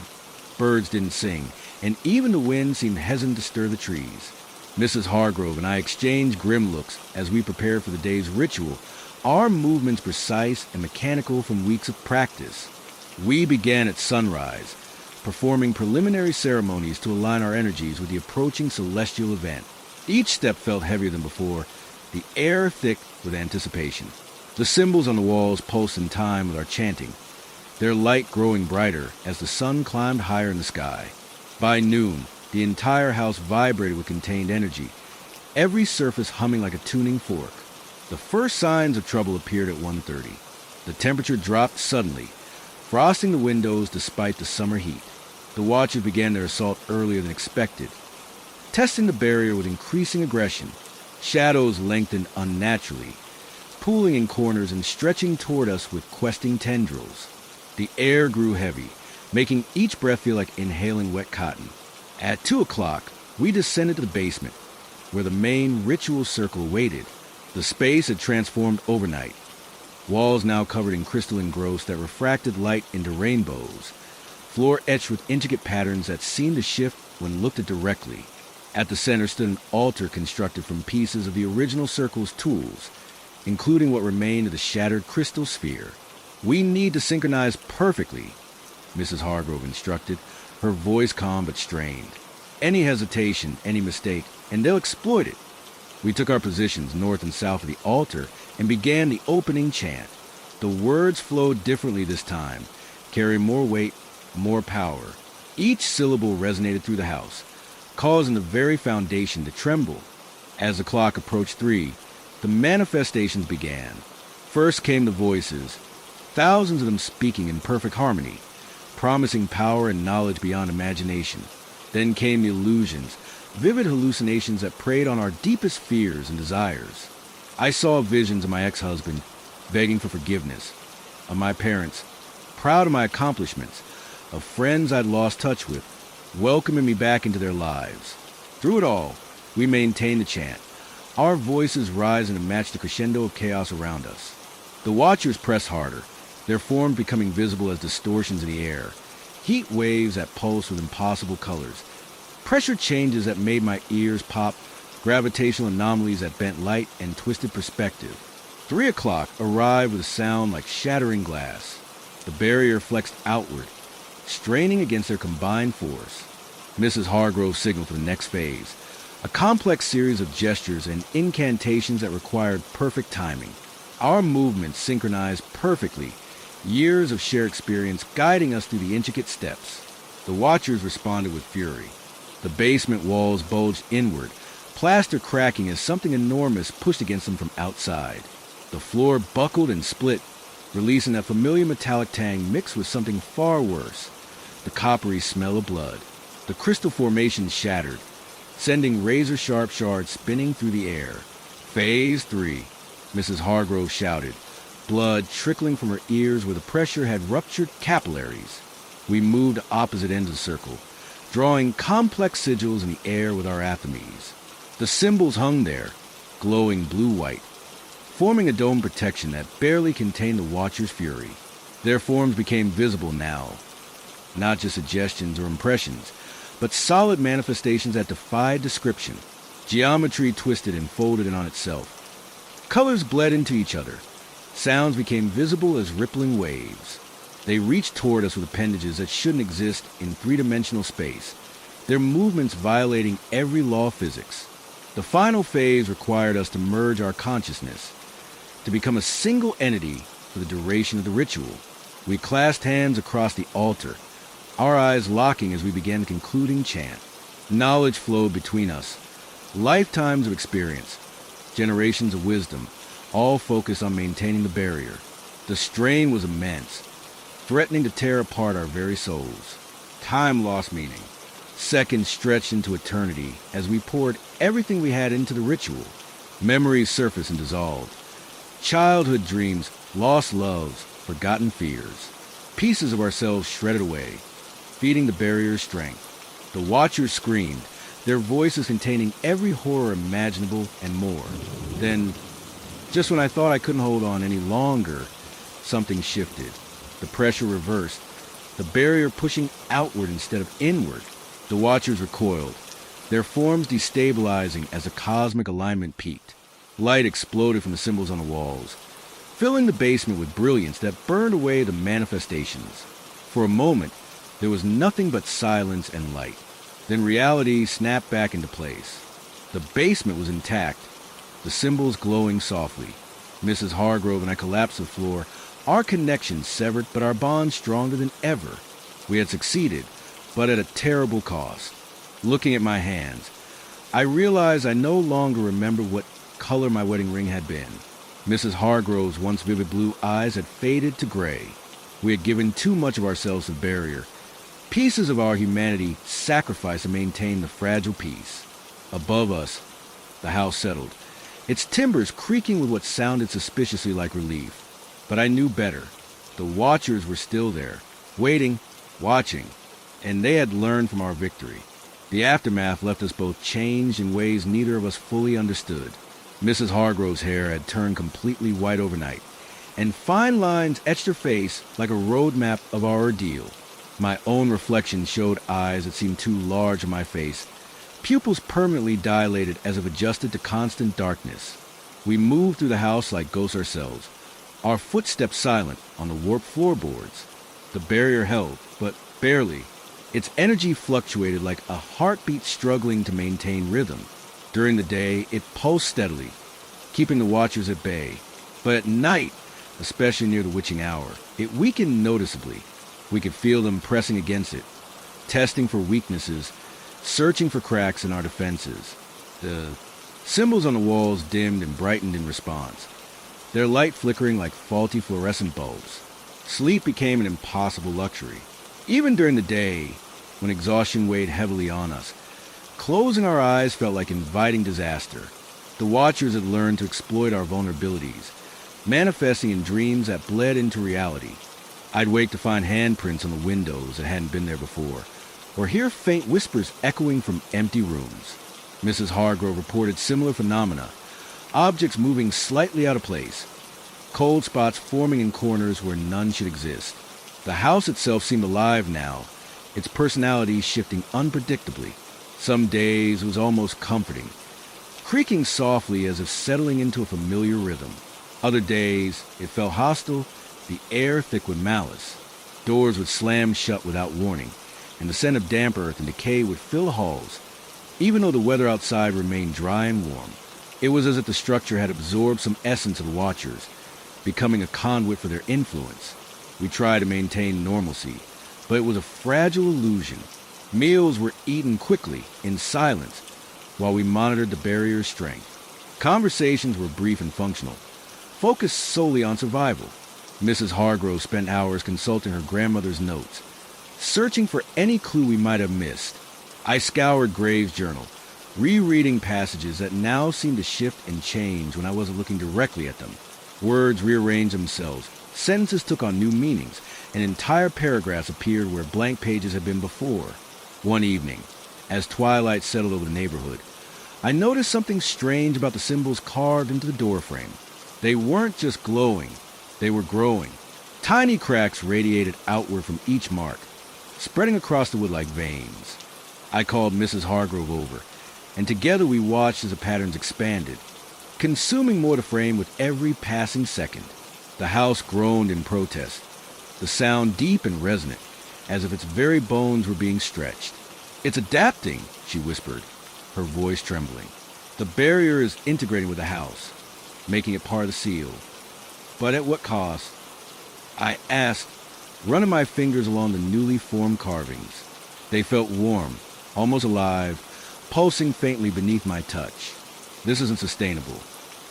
birds didn't sing, and even the wind seemed hesitant to stir the trees. Mrs. Hargrove and I exchanged grim looks as we prepared for the day's ritual, our movements precise and mechanical from weeks of practice. We began at sunrise, performing preliminary ceremonies to align our energies with the approaching celestial event. Each step felt heavier than before, the air thick with anticipation. The symbols on the walls pulsed in time with our chanting, their light growing brighter as the sun climbed higher in the sky. By noon, the entire house vibrated with contained energy, every surface humming like a tuning fork. The first signs of trouble appeared at 1:30. The temperature dropped suddenly, frosting the windows despite the summer heat. The watchers began their assault earlier than expected, testing the barrier with increasing aggression. Shadows lengthened unnaturally, pooling in corners and stretching toward us with questing tendrils. The air grew heavy, making each breath feel like inhaling wet cotton. At 2 o'clock, we descended to the basement, where the main ritual circle waited. The space had transformed overnight, walls now covered in crystalline growths that refracted light into rainbows, floor etched with intricate patterns that seemed to shift when looked at directly. At the center stood an altar constructed from pieces of the original circle's tools, including what remained of the shattered crystal sphere. "We need to synchronize perfectly," Mrs. Hargrove instructed, her voice calm but strained. "Any hesitation, any mistake, and they'll exploit it." We took our positions north and south of the altar and began the opening chant. The words flowed differently this time, carrying more weight, more power. Each syllable resonated through the house, causing the very foundation to tremble. As the clock approached 3, the manifestations began. First came the voices, thousands of them speaking in perfect harmony, promising power and knowledge beyond imagination. Then came the illusions, vivid hallucinations that preyed on our deepest fears and desires. I saw visions of my ex-husband begging for forgiveness, of my parents, proud of my accomplishments, of friends I'd lost touch with, welcoming me back into their lives. Through it all, we maintained the chant, our voices rising to match the crescendo of chaos around us. The watchers pressed harder, their forms becoming visible as distortions in the air, heat waves that pulsed with impossible colors, pressure changes that made my ears pop, gravitational anomalies that bent light and twisted perspective. 3 o'clock arrived with a sound like shattering glass. The barrier flexed outward, straining against their combined force. Mrs. Hargrove signaled for the next phase, a complex series of gestures and incantations that required perfect timing. Our movements synchronized perfectly, years of shared experience guiding us through the intricate steps. The watchers responded with fury. The basement walls bulged inward, plaster cracking as something enormous pushed against them from outside. The floor buckled and split, releasing that familiar metallic tang mixed with something far worse, the coppery smell of blood. The crystal formation shattered, sending razor-sharp shards spinning through the air. "Phase 3, Mrs. Hargrove shouted, blood trickling from her ears where the pressure had ruptured capillaries. We moved to opposite ends of the circle, drawing complex sigils in the air with our athames. The symbols hung there, glowing blue-white, forming a dome protection that barely contained the Watcher's fury. Their forms became visible now, not just suggestions or impressions, but solid manifestations that defied description. Geometry twisted and folded in on itself. Colors bled into each other. Sounds became visible as rippling waves. They reached toward us with appendages that shouldn't exist in three-dimensional space, their movements violating every law of physics. The final phase required us to merge our consciousness, to become a single entity for the duration of the ritual. We clasped hands across the altar, our eyes locking as we began the concluding chant. Knowledge flowed between us, lifetimes of experience, generations of wisdom, all focused on maintaining the barrier. The strain was immense, threatening to tear apart our very souls. Time lost meaning. Seconds stretched into eternity as we poured everything we had into the ritual. Memories surfaced and dissolved. Childhood dreams, lost loves, forgotten fears. Pieces of ourselves shredded away, feeding the barrier's strength. The watchers screamed, their voices containing every horror imaginable and more. Then, Just when I thought I couldn't hold on any longer, something shifted. The pressure reversed, the barrier pushing outward instead of inward. The watchers recoiled, their forms destabilizing as a cosmic alignment peaked. Light exploded from the symbols on the walls, filling the basement with brilliance that burned away the manifestations. For a moment, there was nothing but silence and light. Then reality snapped back into place. The basement was intact, the symbols glowing softly. Mrs. Hargrove and I collapsed to the floor, our connection severed, but our bond stronger than ever. We had succeeded, but at a terrible cost. Looking at my hands, I realized I no longer remember what color my wedding ring had been. Mrs. Hargrove's once vivid blue eyes had faded to gray. We had given too much of ourselves to the barrier. Pieces of our humanity sacrificed to maintain the fragile peace. Above us, the house settled, its timbers creaking with what sounded suspiciously like relief. But I knew better. The watchers were still there, waiting, watching, and they had learned from our victory. The aftermath left us both changed in ways neither of us fully understood. Mrs. Hargrove's hair had turned completely white overnight, and fine lines etched her face like a roadmap of our ordeal. My own reflection showed eyes that seemed too large on my face, pupils permanently dilated as if adjusted to constant darkness. We moved through the house like ghosts ourselves, our footsteps silent on the warped floorboards. The barrier held, but barely. Its energy fluctuated like a heartbeat struggling to maintain rhythm. During the day, it pulsed steadily, keeping the watchers at bay. But at night, especially near the witching hour, it weakened noticeably. We could feel them pressing against it, testing for weaknesses, searching for cracks in our defenses. The symbols on the walls dimmed and brightened in response, their light flickering like faulty fluorescent bulbs. Sleep became an impossible luxury. Even during the day, when exhaustion weighed heavily on us, closing our eyes felt like inviting disaster. The watchers had learned to exploit our vulnerabilities, manifesting in dreams that bled into reality. I'd wake to find handprints on the windows that hadn't been there before, or hear faint whispers echoing from empty rooms. Mrs. Hargrove reported similar phenomena, objects moving slightly out of place, cold spots forming in corners where none should exist. The house itself seemed alive now, its personality shifting unpredictably. Some days it was almost comforting, creaking softly as if settling into a familiar rhythm. Other days it felt hostile, the air thick with malice. Doors would slam shut without warning, and the scent of damp earth and decay would fill the halls. Even though the weather outside remained dry and warm, it was as if the structure had absorbed some essence of the watchers, becoming a conduit for their influence. We tried to maintain normalcy, but it was a fragile illusion. Meals were eaten quickly, in silence, while we monitored the barrier's strength. Conversations were brief and functional, focused solely on survival. Mrs. Hargrove spent hours consulting her grandmother's notes, searching for any clue we might have missed. I scoured Graves' journal, rereading passages that now seemed to shift and change when I wasn't looking directly at them. Words rearranged themselves, sentences took on new meanings, and entire paragraphs appeared where blank pages had been before. One evening, as twilight settled over the neighborhood, I noticed something strange about the symbols carved into the doorframe. They weren't just glowing, they were growing. Tiny cracks radiated outward from each mark, spreading across the wood like veins. I called Mrs. Hargrove over, and together we watched as the patterns expanded, consuming more of the frame with every passing second. The house groaned in protest, the sound deep and resonant, as if its very bones were being stretched. "It's adapting," she whispered, her voice trembling. "The barrier is integrating with the house, making it part of the seal. But at what cost?" I asked, running my fingers along the newly formed carvings. They felt warm, almost alive, pulsing faintly beneath my touch. "This isn't sustainable.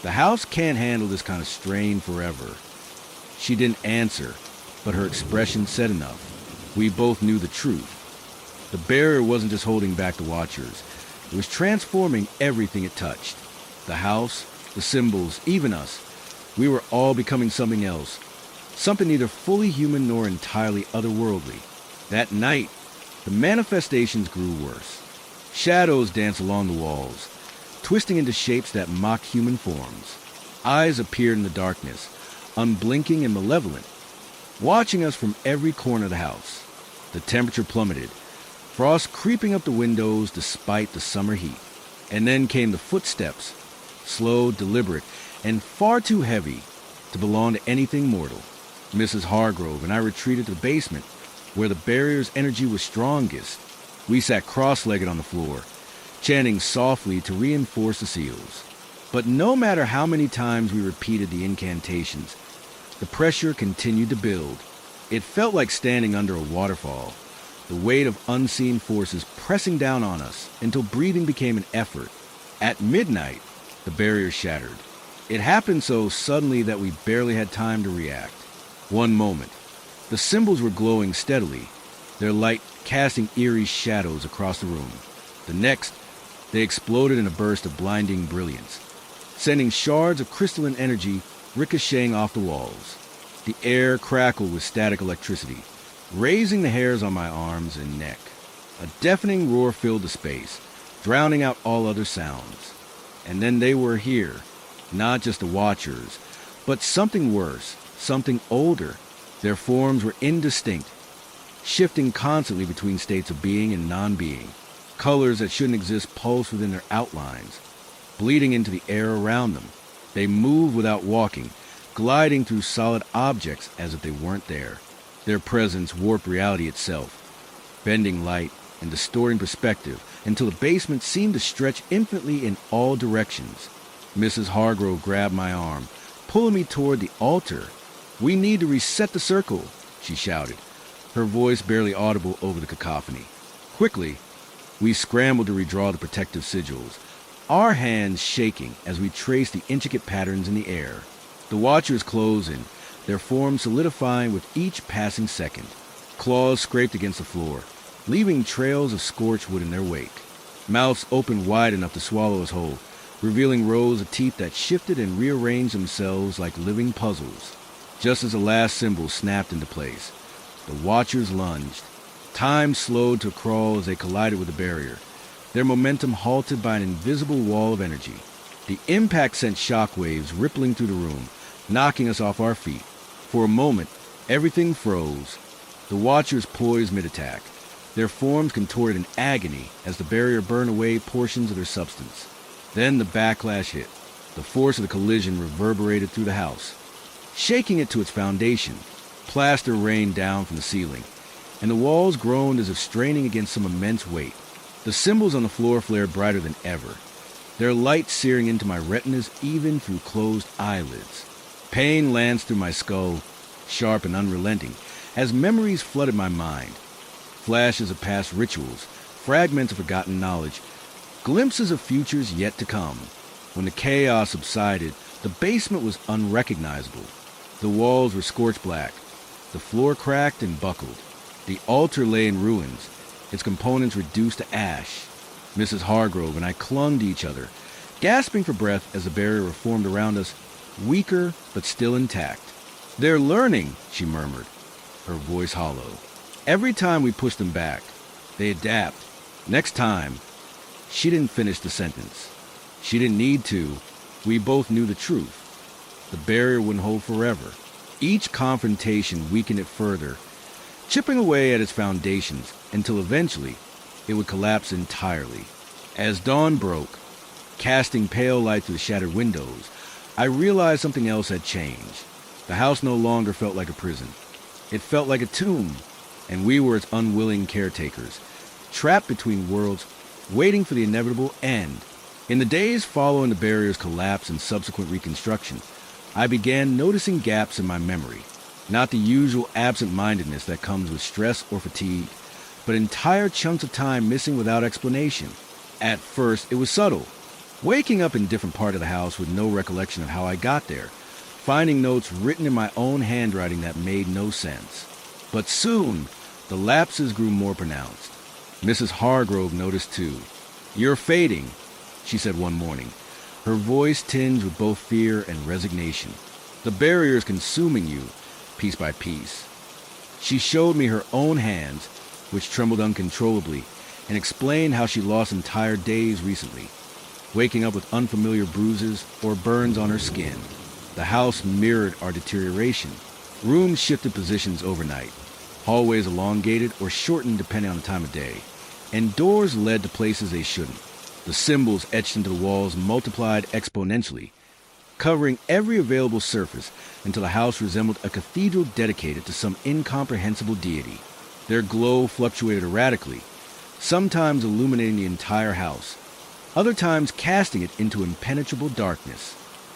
The house can't handle this kind of strain forever." She didn't answer, but her expression said enough. We both knew the truth. The barrier wasn't just holding back the watchers. It was transforming everything it touched. The house, the symbols, even us. We were all becoming something else. Something neither fully human nor entirely otherworldly. That night, the manifestations grew worse. Shadows danced along the walls, twisting into shapes that mocked human forms. Eyes appeared in the darkness, unblinking and malevolent, watching us from every corner of the house. The temperature plummeted, frost creeping up the windows despite the summer heat. And then came the footsteps, slow, deliberate, and far too heavy to belong to anything mortal. Mrs. Hargrove and I retreated to the basement, where the barrier's energy was strongest. We sat cross-legged on the floor, chanting softly to reinforce the seals. But no matter how many times we repeated the incantations, the pressure continued to build. It felt like standing under a waterfall, the weight of unseen forces pressing down on us until breathing became an effort. At midnight, the barrier shattered. It happened so suddenly that we barely had time to react. One moment, the symbols were glowing steadily, their light casting eerie shadows across the room. The next, they exploded in a burst of blinding brilliance, sending shards of crystalline energy ricocheting off the walls. The air crackled with static electricity, raising the hairs on my arms and neck. A deafening roar filled the space, drowning out all other sounds. And then they were here, not just the Watchers, but something worse, something older. Their forms were indistinct, shifting constantly between states of being and non-being. Colors that shouldn't exist pulsed within their outlines, bleeding into the air around them. They moved without walking, gliding through solid objects as if they weren't there. Their presence warped reality itself, bending light and distorting perspective until the basement seemed to stretch infinitely in all directions. Mrs. Hargrove grabbed my arm, pulling me toward the altar. "We need to reset the circle," she shouted, her voice barely audible over the cacophony. Quickly, we scrambled to redraw the protective sigils, our hands shaking as we traced the intricate patterns in the air. The Watchers closed in, their forms solidifying with each passing second. Claws scraped against the floor, leaving trails of scorched wood in their wake. Mouths opened wide enough to swallow us whole, revealing rows of teeth that shifted and rearranged themselves like living puzzles. Just as the last symbol snapped into place, the Watchers lunged. Time slowed to a crawl as they collided with the barrier, their momentum halted by an invisible wall of energy. The impact sent shockwaves rippling through the room, knocking us off our feet. For a moment, everything froze. The Watchers poised mid-attack, their forms contorted in agony as the barrier burned away portions of their substance. Then the backlash hit. The force of the collision reverberated through the house, shaking it to its foundation. Plaster rained down from the ceiling, and the walls groaned as if straining against some immense weight. The symbols on the floor flared brighter than ever, their light searing into my retinas even through closed eyelids. Pain lanced through my skull, sharp and unrelenting, as memories flooded my mind. Flashes of past rituals, fragments of forgotten knowledge, glimpses of futures yet to come. When the chaos subsided, the basement was unrecognizable. The walls were scorched black, the floor cracked and buckled. The altar lay in ruins, its components reduced to ash. Mrs. Hargrove and I clung to each other, gasping for breath as the barrier reformed around us, weaker but still intact. "They're learning," she murmured, her voice hollow. "Every time we push them back, they adapt. Next time..." She didn't finish the sentence. She didn't need to. We both knew the truth. The barrier wouldn't hold forever. Each confrontation weakened it further, chipping away at its foundations until eventually it would collapse entirely. As dawn broke, casting pale light through the shattered windows, I realized something else had changed. The house no longer felt like a prison. It felt like a tomb, and we were its unwilling caretakers, trapped between worlds, waiting for the inevitable end. In the days following the barrier's collapse and subsequent reconstruction, I began noticing gaps in my memory. Not the usual absent-mindedness that comes with stress or fatigue, but entire chunks of time missing without explanation. At first, it was subtle. Waking up in a different part of the house with no recollection of how I got there, finding notes written in my own handwriting that made no sense. But soon, the lapses grew more pronounced. Mrs. Hargrove noticed too. "You're fading," she said one morning, her voice tinged with both fear and resignation. "The barrier is consuming you, piece by piece." She showed me her own hands, which trembled uncontrollably, and explained how she lost entire days recently. waking up with unfamiliar bruises or burns on her skin. The house mirrored our deterioration. Rooms shifted positions overnight. Hallways elongated or shortened depending on the time of day. And doors led to places they shouldn't. The symbols etched into the walls multiplied exponentially, covering every available surface until the house resembled a cathedral dedicated to some incomprehensible deity. Their glow fluctuated erratically, sometimes illuminating the entire house, other times casting it into impenetrable darkness.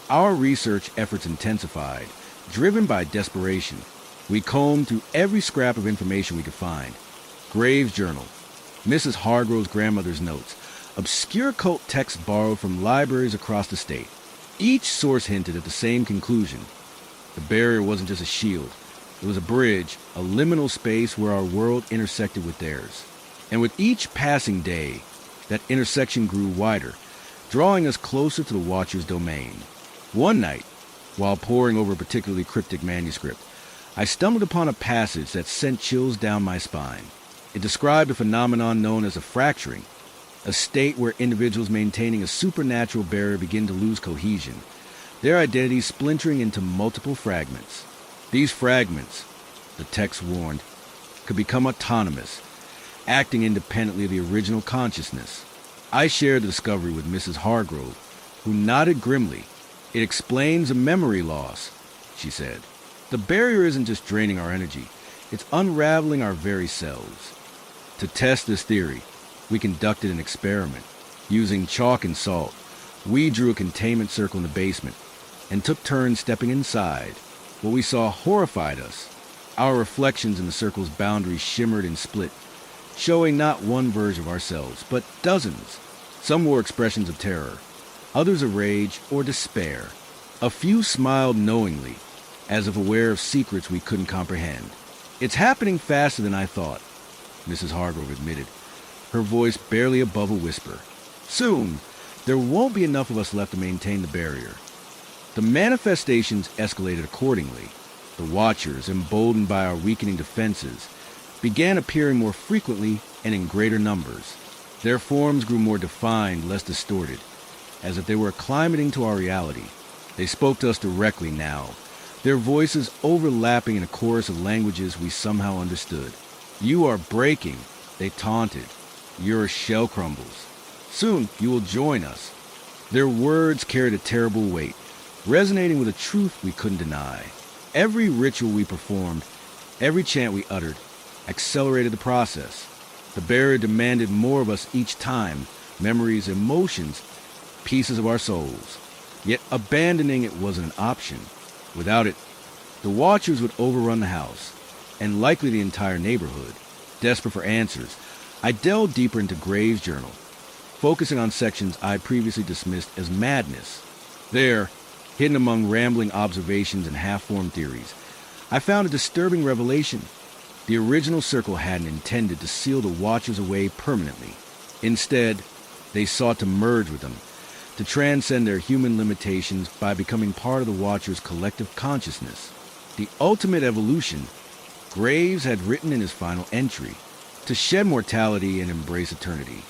Our research efforts intensified, driven by desperation. We combed through every scrap of information we could find. Graves' journal, Mrs. Hargrove's grandmother's notes, obscure cult texts borrowed from libraries across the state. Each source hinted at the same conclusion. The barrier wasn't just a shield. It was a bridge, a liminal space where our world intersected with theirs. And with each passing day, that intersection grew wider, drawing us closer to the Watcher's domain. One night, while poring over a particularly cryptic manuscript, I stumbled upon a passage that sent chills down my spine. It described a phenomenon known as a fracturing, a state where individuals maintaining a supernatural barrier begin to lose cohesion, their identities splintering into multiple fragments. These fragments, the text warned, could become autonomous, acting independently of the original consciousness. I shared the discovery with Mrs. Hargrove, who nodded grimly. "It explains a memory loss," she said. "The barrier isn't just draining our energy, it's unraveling our very selves." To test this theory, we conducted an experiment. Using chalk and salt, we drew a containment circle in the basement and took turns stepping inside. What we saw horrified us. Our reflections in the circle's boundaries shimmered and split, showing not one version of ourselves, but dozens. Some wore expressions of terror, others of rage or despair. A few smiled knowingly, as if aware of secrets we couldn't comprehend. "It's happening faster than I thought," Mrs. Hargrove admitted, her voice barely above a whisper. "Soon, there won't be enough of us left to maintain the barrier." The manifestations escalated accordingly. The Watchers, emboldened by our weakening defenses, began appearing more frequently and in greater numbers. Their forms grew more defined, less distorted, as if they were acclimating to our reality. They spoke to us directly now, their voices overlapping in a chorus of languages we somehow understood. "You are breaking," they taunted. "Your shell crumbles. Soon you will join us." Their words carried a terrible weight, resonating with a truth we couldn't deny. Every ritual we performed, every chant we uttered, accelerated the process. The barrier demanded more of us each time, memories, emotions, pieces of our souls. Yet abandoning it wasn't an option. Without it, the Watchers would overrun the house, and likely the entire neighborhood. Desperate for answers, I delved deeper into Graves' journal, focusing on sections I had previously dismissed as madness. There, hidden among rambling observations and half-formed theories, I found a disturbing revelation. The original circle hadn't intended to seal the Watchers away permanently. Instead, they sought to merge with them, to transcend their human limitations by becoming part of the Watchers' collective consciousness. The ultimate evolution, Graves had written in his final entry, to shed mortality and embrace eternity.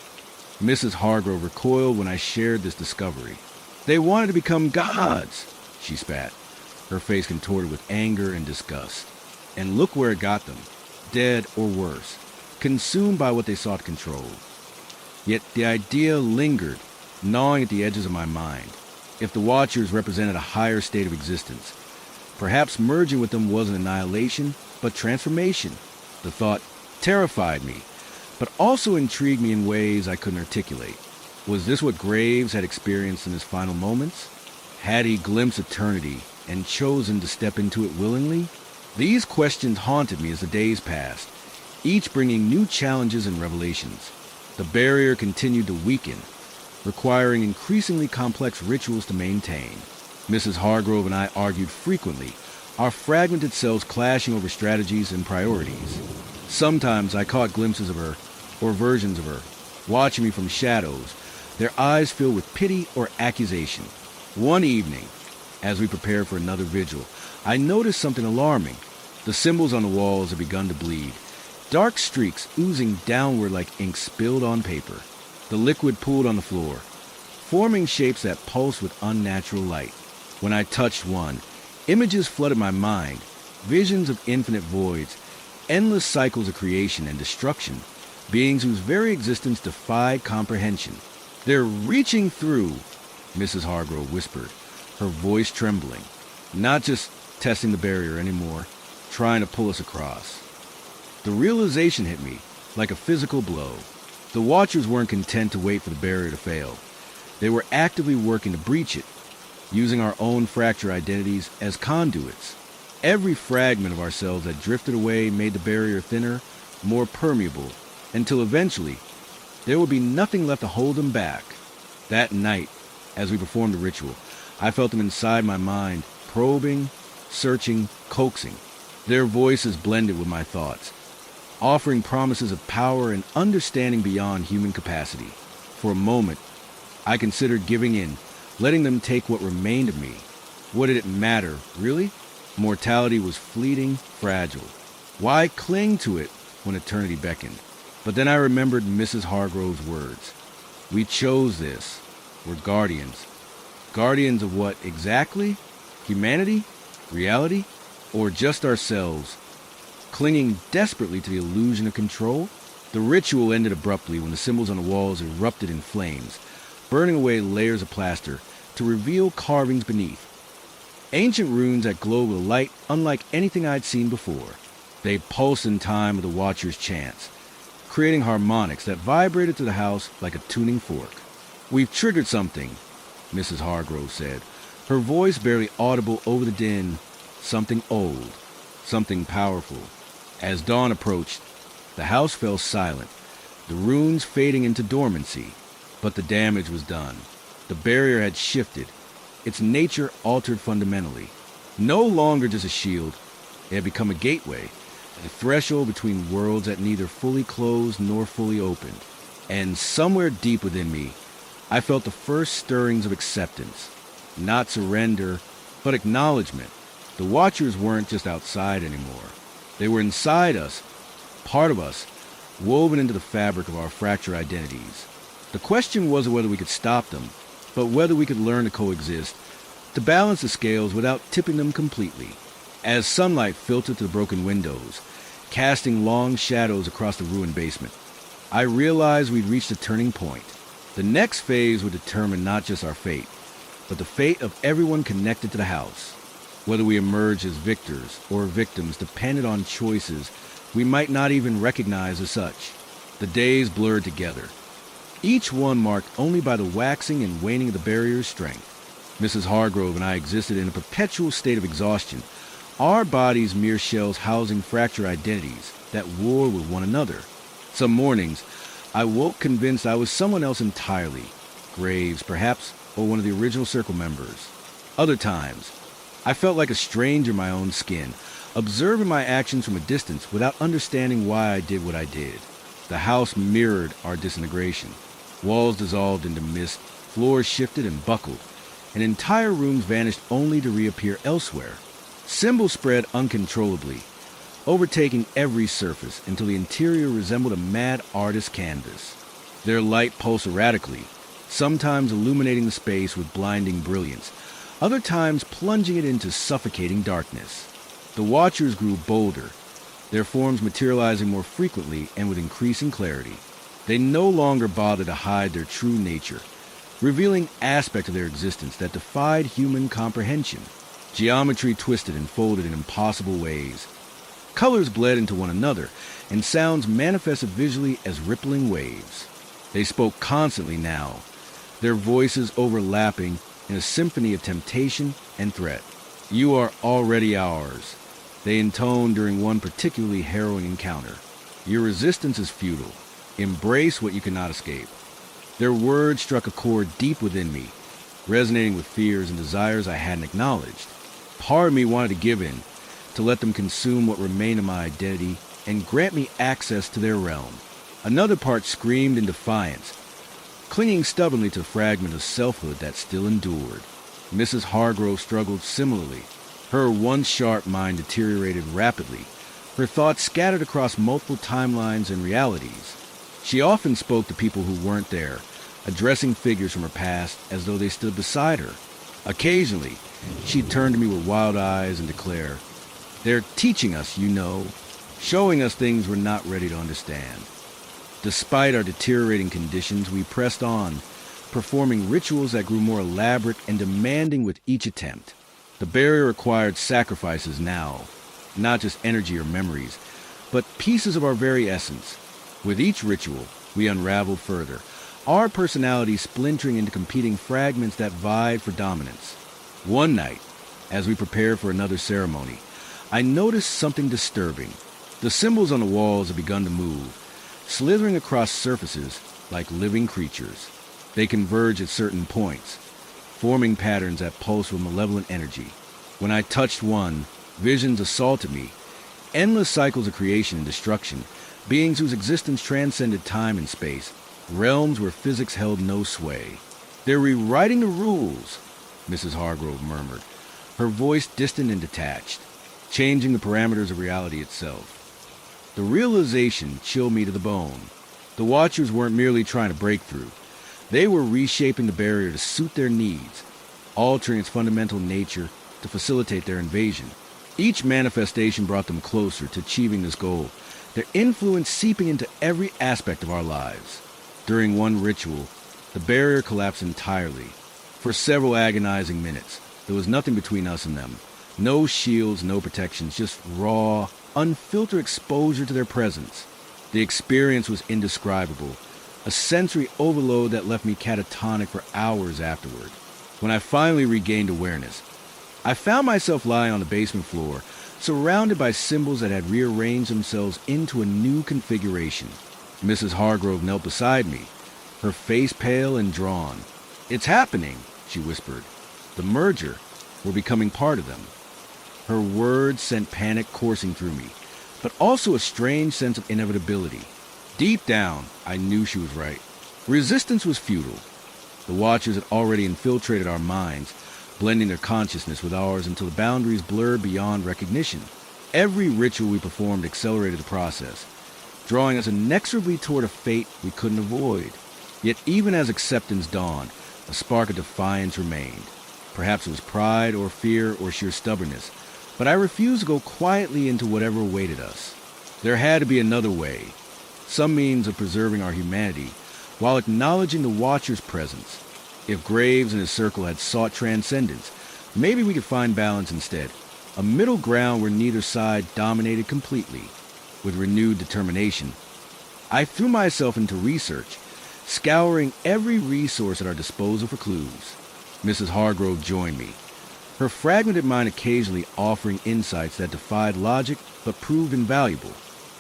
Mrs. Hargrove recoiled when I shared this discovery. "They wanted to become gods," she spat, her face contorted with anger and disgust. And look where it got them, dead or worse, consumed by what they sought to control. Yet the idea lingered, gnawing at the edges of my mind. If the Watchers represented a higher state of existence, perhaps merging with them wasn't annihilation, but transformation. The thought terrified me, but also intrigued me in ways I couldn't articulate. Was this what Graves had experienced in his final moments? Had he glimpsed eternity and chosen to step into it willingly? These questions haunted me as the days passed, each bringing new challenges and revelations. The barrier continued to weaken, requiring increasingly complex rituals to maintain. Mrs. Hargrove and I argued frequently, our fragmented selves clashing over strategies and priorities. Sometimes I caught glimpses of her, or versions of her, watching me from shadows, their eyes filled with pity or accusation. One evening, as we prepared for another vigil, I noticed something alarming. The symbols on the walls had begun to bleed, dark streaks oozing downward like ink spilled on paper. The liquid pooled on the floor, forming shapes that pulse with unnatural light. When I touched one, images flooded my mind, visions of infinite voids, endless cycles of creation and destruction, beings whose very existence defied comprehension. "They're reaching through," Mrs. Hargrove whispered, her voice trembling. "Not just testing the barrier anymore, trying to pull us across." The realization hit me like a physical blow. The Watchers weren't content to wait for the barrier to fail. They were actively working to breach it, using our own fractured identities as conduits. Every fragment of ourselves that drifted away made the barrier thinner, more permeable, until eventually there would be nothing left to hold them back. That night, as we performed the ritual, I felt them inside my mind, probing, searching, coaxing. Their voices blended with my thoughts, offering promises of power and understanding beyond human capacity. For a moment, I considered giving in, letting them take what remained of me. What did it matter, really? Mortality was fleeting, fragile. Why cling to it when eternity beckoned? But then I remembered Mrs. Hargrove's words. We chose this. We're guardians. Guardians of what exactly? Humanity? Reality? Or just ourselves? Clinging desperately to the illusion of control? The ritual ended abruptly when the symbols on the walls erupted in flames, burning away layers of plaster to reveal carvings beneath. Ancient runes that glowed with a light unlike anything I'd seen before. They pulsed in time with the Watcher's chants, creating harmonics that vibrated through the house like a tuning fork. "We've triggered something," Mrs. Hargrove said, her voice barely audible over the din. Something old, something powerful. As dawn approached, the house fell silent, the runes fading into dormancy. But the damage was done. The barrier had shifted, its nature altered fundamentally. No longer just a shield, it had become a gateway, a threshold between worlds that neither fully closed nor fully opened. And somewhere deep within me, I felt the first stirrings of acceptance. Not surrender, but acknowledgement. The Watchers weren't just outside anymore. They were inside us, part of us, woven into the fabric of our fractured identities. The question wasn't whether we could stop them, but whether we could learn to coexist, to balance the scales without tipping them completely. As sunlight filtered through the broken windows, casting long shadows across the ruined basement, I realized we'd reached a turning point. The next phase would determine not just our fate, but the fate of everyone connected to the house. Whether we emerged as victors or victims depended on choices we might not even recognize as such. The days blurred together, each one marked only by the waxing and waning of the barrier's strength. Mrs. Hargrove and I existed in a perpetual state of exhaustion, our bodies mere shells housing fractured identities that warred with one another. Some mornings, I woke convinced I was someone else entirely, Graves, perhaps, or one of the original Circle members. Other times, I felt like a stranger in my own skin, observing my actions from a distance without understanding why I did what I did. The house mirrored our disintegration. Walls dissolved into mist, floors shifted and buckled, and entire rooms vanished only to reappear elsewhere. Symbols spread uncontrollably, overtaking every surface until the interior resembled a mad artist's canvas. Their light pulsed erratically, sometimes illuminating the space with blinding brilliance, other times plunging it into suffocating darkness. The Watchers grew bolder, their forms materializing more frequently and with increasing clarity. They no longer bothered to hide their true nature, revealing aspects of their existence that defied human comprehension. Geometry twisted and folded in impossible ways. Colors bled into one another, and sounds manifested visually as rippling waves. They spoke constantly now, their voices overlapping in a symphony of temptation and threat. "You are already ours," they intoned during one particularly harrowing encounter. "Your resistance is futile. Embrace what you cannot escape." Their words struck a chord deep within me, resonating with fears and desires I hadn't acknowledged. Part of me wanted to give in, to let them consume what remained of my identity and grant me access to their realm. Another part screamed in defiance, clinging stubbornly to the fragment of selfhood that still endured. Mrs. Hargrove struggled similarly. Her once sharp mind deteriorated rapidly, her thoughts scattered across multiple timelines and realities. She often spoke to people who weren't there, addressing figures from her past as though they stood beside her. Occasionally, she'd turn to me with wild eyes and declare, "They're teaching us, you know, showing us things we're not ready to understand." Despite our deteriorating conditions, we pressed on, performing rituals that grew more elaborate and demanding with each attempt. The barrier required sacrifices now, not just energy or memories, but pieces of our very essence. With each ritual, we unraveled further, our personalities splintering into competing fragments that vied for dominance. One night, as we prepared for another ceremony, I noticed something disturbing. The symbols on the walls had begun to move, slithering across surfaces like living creatures. They converge at certain points, forming patterns that pulse with malevolent energy. When I touched one, visions assaulted me, endless cycles of creation and destruction, beings whose existence transcended time and space, realms where physics held no sway. "They're rewriting the rules," Mrs. Hargrove murmured, her voice distant and detached, changing the parameters of reality itself. The realization chilled me to the bone. The Watchers weren't merely trying to break through. They were reshaping the barrier to suit their needs, altering its fundamental nature to facilitate their invasion. Each manifestation brought them closer to achieving this goal, their influence seeping into every aspect of our lives. During one ritual, the barrier collapsed entirely. For several agonizing minutes, there was nothing between us and them. No shields, no protections, just raw, unfiltered exposure to their presence. The experience was indescribable, a sensory overload that left me catatonic for hours afterward. When I finally regained awareness, I found myself lying on the basement floor, surrounded by symbols that had rearranged themselves into a new configuration. Mrs. Hargrove knelt beside me, her face pale and drawn. "It's happening," she whispered. "The merger. We're becoming part of them." Her words sent panic coursing through me, but also a strange sense of inevitability. Deep down, I knew she was right. Resistance was futile. The Watchers had already infiltrated our minds, blending their consciousness with ours until the boundaries blurred beyond recognition. Every ritual we performed accelerated the process, drawing us inexorably toward a fate we couldn't avoid. Yet even as acceptance dawned, a spark of defiance remained. Perhaps it was pride or fear or sheer stubbornness, but I refused to go quietly into whatever awaited us. There had to be another way, some means of preserving our humanity, while acknowledging the Watcher's presence. If Graves and his circle had sought transcendence, maybe we could find balance instead, a middle ground where neither side dominated completely. With renewed determination, I threw myself into research, scouring every resource at our disposal for clues. Mrs. Hargrove joined me, her fragmented mind occasionally offering insights that defied logic but proved invaluable.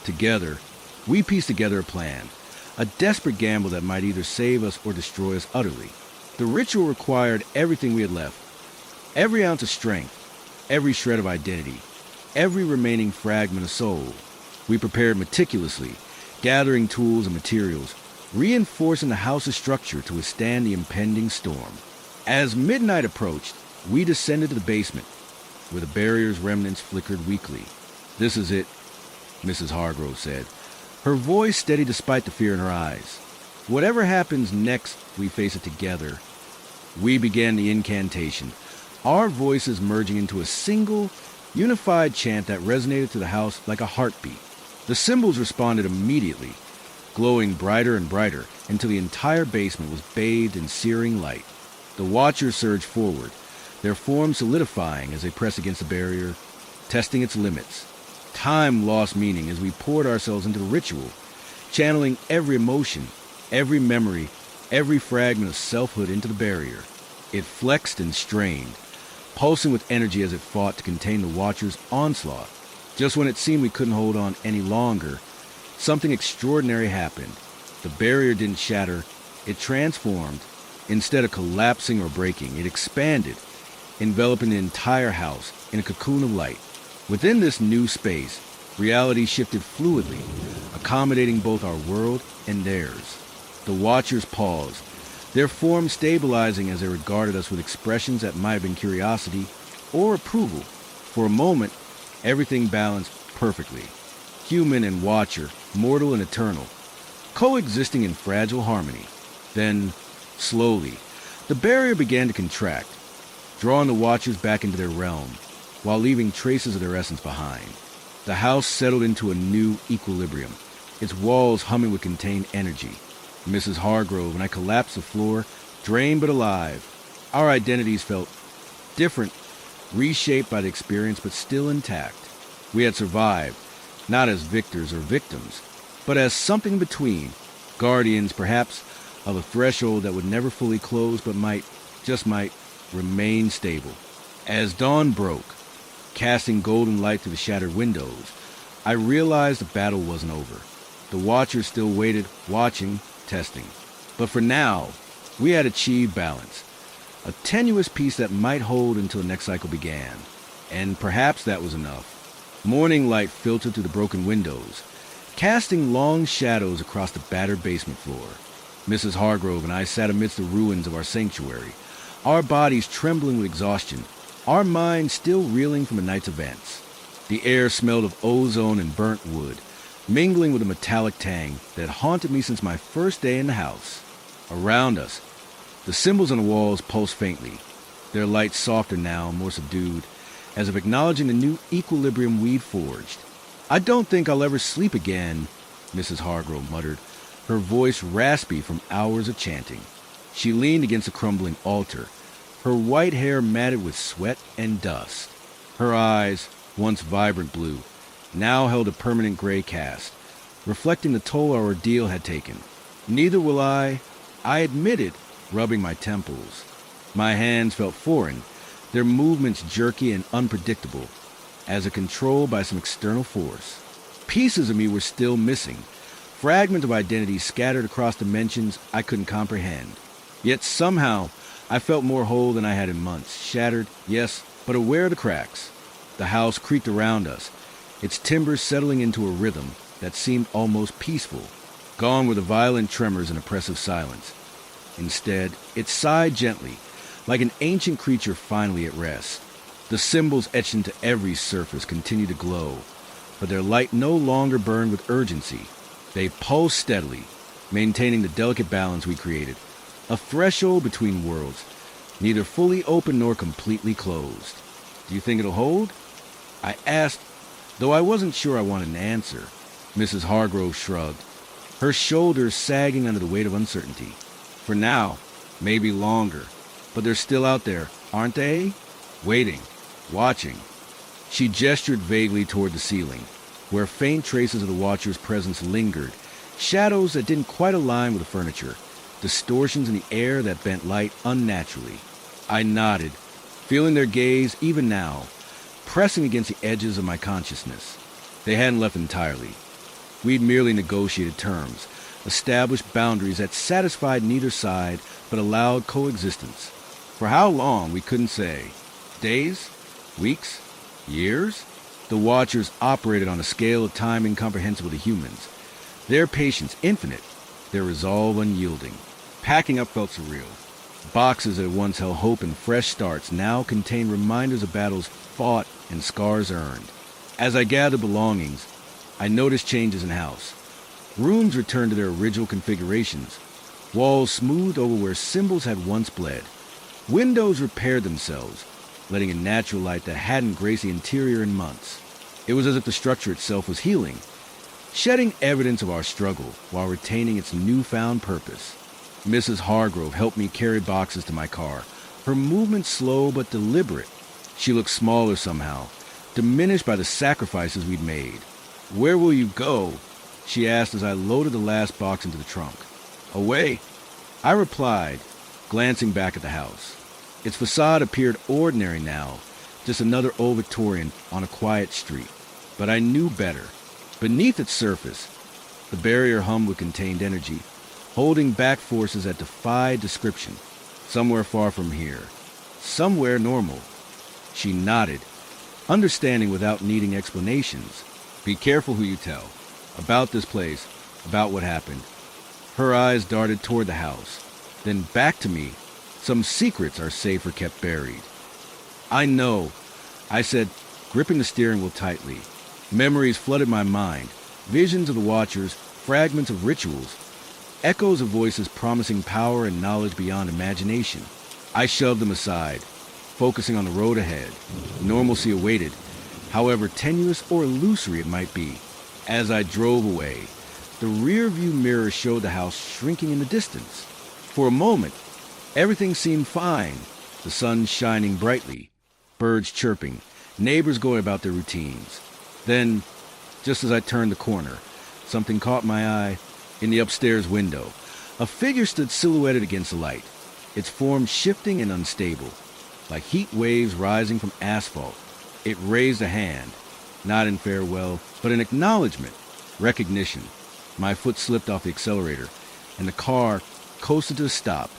Together, we pieced together a plan, a desperate gamble that might either save us or destroy us utterly. The ritual required everything we had left, every ounce of strength, every shred of identity, every remaining fragment of soul. We prepared meticulously, gathering tools and materials, reinforcing the house's structure to withstand the impending storm. As midnight approached, we descended to the basement, where the barrier's remnants flickered weakly. "This is it," Mrs. Hargrove said, her voice steady despite the fear in her eyes. "Whatever happens next, we face it together." We began the incantation, our voices merging into a single, unified chant that resonated through the house like a heartbeat. The symbols responded immediately, glowing brighter and brighter until the entire basement was bathed in searing light. The Watchers surged forward, their forms solidifying as they pressed against the barrier, testing its limits. Time lost meaning as we poured ourselves into the ritual, channeling every emotion, every memory, every fragment of selfhood into the barrier. It flexed and strained, pulsing with energy as it fought to contain the Watcher's onslaught. Just when it seemed we couldn't hold on any longer, something extraordinary happened. The barrier didn't shatter, it transformed. Instead of collapsing or breaking, it expanded, enveloping the entire house in a cocoon of light. Within this new space, reality shifted fluidly, accommodating both our world and theirs. The Watchers paused, their forms stabilizing as they regarded us with expressions that might have been curiosity or approval. For a moment, everything balanced perfectly. Human and Watcher, mortal and eternal, coexisting in fragile harmony. Then, Slowly, the barrier began to contract, drawing the watchers back into their realm, while leaving traces of their essence behind. The house settled into a new equilibrium, its walls humming with contained energy. Mrs. Hargrove and I collapsed to the floor, drained but alive. Our identities felt different, reshaped by the experience but still intact. We had survived, not as victors or victims, but as something between, guardians perhaps of a threshold that would never fully close but might, remain stable. As dawn broke, casting golden light through the shattered windows, I realized the battle wasn't over. The watchers still waited, watching, testing. But for now, we had achieved balance, a tenuous peace that might hold until the next cycle began. And perhaps that was enough. Morning light filtered through the broken windows, casting long shadows across the battered basement floor. Mrs. Hargrove and I sat amidst the ruins of our sanctuary, our bodies trembling with exhaustion, our minds still reeling from the night's events. The air smelled of ozone and burnt wood, mingling with a metallic tang that haunted me since my first day in the house. Around us, the symbols on the walls pulsed faintly, their light softer now, more subdued, as if acknowledging the new equilibrium we'd forged. "I don't think I'll ever sleep again," Mrs. Hargrove muttered, her voice raspy from hours of chanting. She leaned against a crumbling altar, her white hair matted with sweat and dust. Her eyes, once vibrant blue, now held a permanent gray cast, reflecting the toll our ordeal had taken. "Neither will I admitted, rubbing my temples. My hands felt foreign, their movements jerky and unpredictable, as if controlled by some external force. Pieces of me were still missing, fragments of identity scattered across dimensions I couldn't comprehend. Yet somehow, I felt more whole than I had in months, shattered, yes, but aware of the cracks. The house creaked around us, its timbers settling into a rhythm that seemed almost peaceful. Gone were the violent tremors and oppressive silence. Instead, it sighed gently, like an ancient creature finally at rest. The symbols etched into every surface continued to glow, but their light no longer burned with urgency. They pulsed steadily, maintaining the delicate balance we created, a threshold between worlds, neither fully open nor completely closed. "Do you think it'll hold?" I asked, though I wasn't sure I wanted an answer. Mrs. Hargrove shrugged, her shoulders sagging under the weight of uncertainty. "For now, maybe longer, but they're still out there, aren't they? Waiting, watching." She gestured vaguely toward the ceiling, where faint traces of the Watcher's presence lingered, shadows that didn't quite align with the furniture, distortions in the air that bent light unnaturally. I nodded, feeling their gaze even now, pressing against the edges of my consciousness. They hadn't left entirely. We'd merely negotiated terms, established boundaries that satisfied neither side but allowed coexistence. For how long, we couldn't say. Days? Weeks? Years? The Watchers operated on a scale of time incomprehensible to humans. Their patience infinite, their resolve unyielding. Packing up felt surreal. Boxes that once held hope and fresh starts now contained reminders of battles fought and scars earned. As I gathered belongings, I noticed changes in the house. Rooms returned to their original configurations, walls smoothed over where symbols had once bled. Windows repaired themselves, letting in natural light that hadn't graced the interior in months. It was as if the structure itself was healing, shedding evidence of our struggle while retaining its newfound purpose. Mrs. Hargrove helped me carry boxes to my car, her movement slow but deliberate. She looked smaller somehow, diminished by the sacrifices we'd made. "Where will you go?" she asked as I loaded the last box into the trunk. "Away," I replied, glancing back at the house. Its facade appeared ordinary now, just another old Victorian on a quiet street. But I knew better. Beneath its surface, the barrier hummed with contained energy, holding back forces that defied description. Somewhere far from here. Somewhere normal. She nodded, understanding without needing explanations. "Be careful who you tell. About this place, about what happened." Her eyes darted toward the house, then back to me. "Some secrets are safer kept buried." "I know," I said, gripping the steering wheel tightly. Memories flooded my mind, visions of the Watchers, fragments of rituals. echoes of voices promising power and knowledge beyond imagination. I shoved them aside, focusing on the road ahead. Normalcy awaited, however tenuous or illusory it might be. As I drove away, the rear-view mirror showed the house shrinking in the distance. For a moment, everything seemed fine. The sun shining brightly, birds chirping, neighbors going about their routines. Then, just as I turned the corner, something caught my eye. In the upstairs window, a figure stood silhouetted against the light, its form shifting and unstable, like heat waves rising from asphalt. It raised a hand, not in farewell, but in acknowledgement, recognition. My foot slipped off the accelerator, and the car coasted to a stop,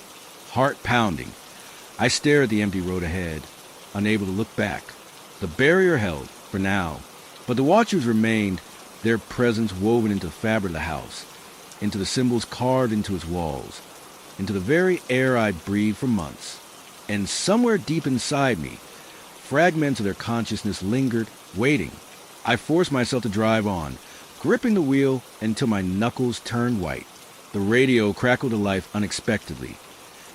heart pounding. I stared at the empty road ahead, unable to look back. The barrier held, for now, but the watchers remained, their presence woven into the fabric of the house, into the symbols carved into its walls, into the very air I'd breathed for months. And somewhere deep inside me, fragments of their consciousness lingered, waiting. I forced myself to drive on, gripping the wheel until my knuckles turned white. The radio crackled to life unexpectedly,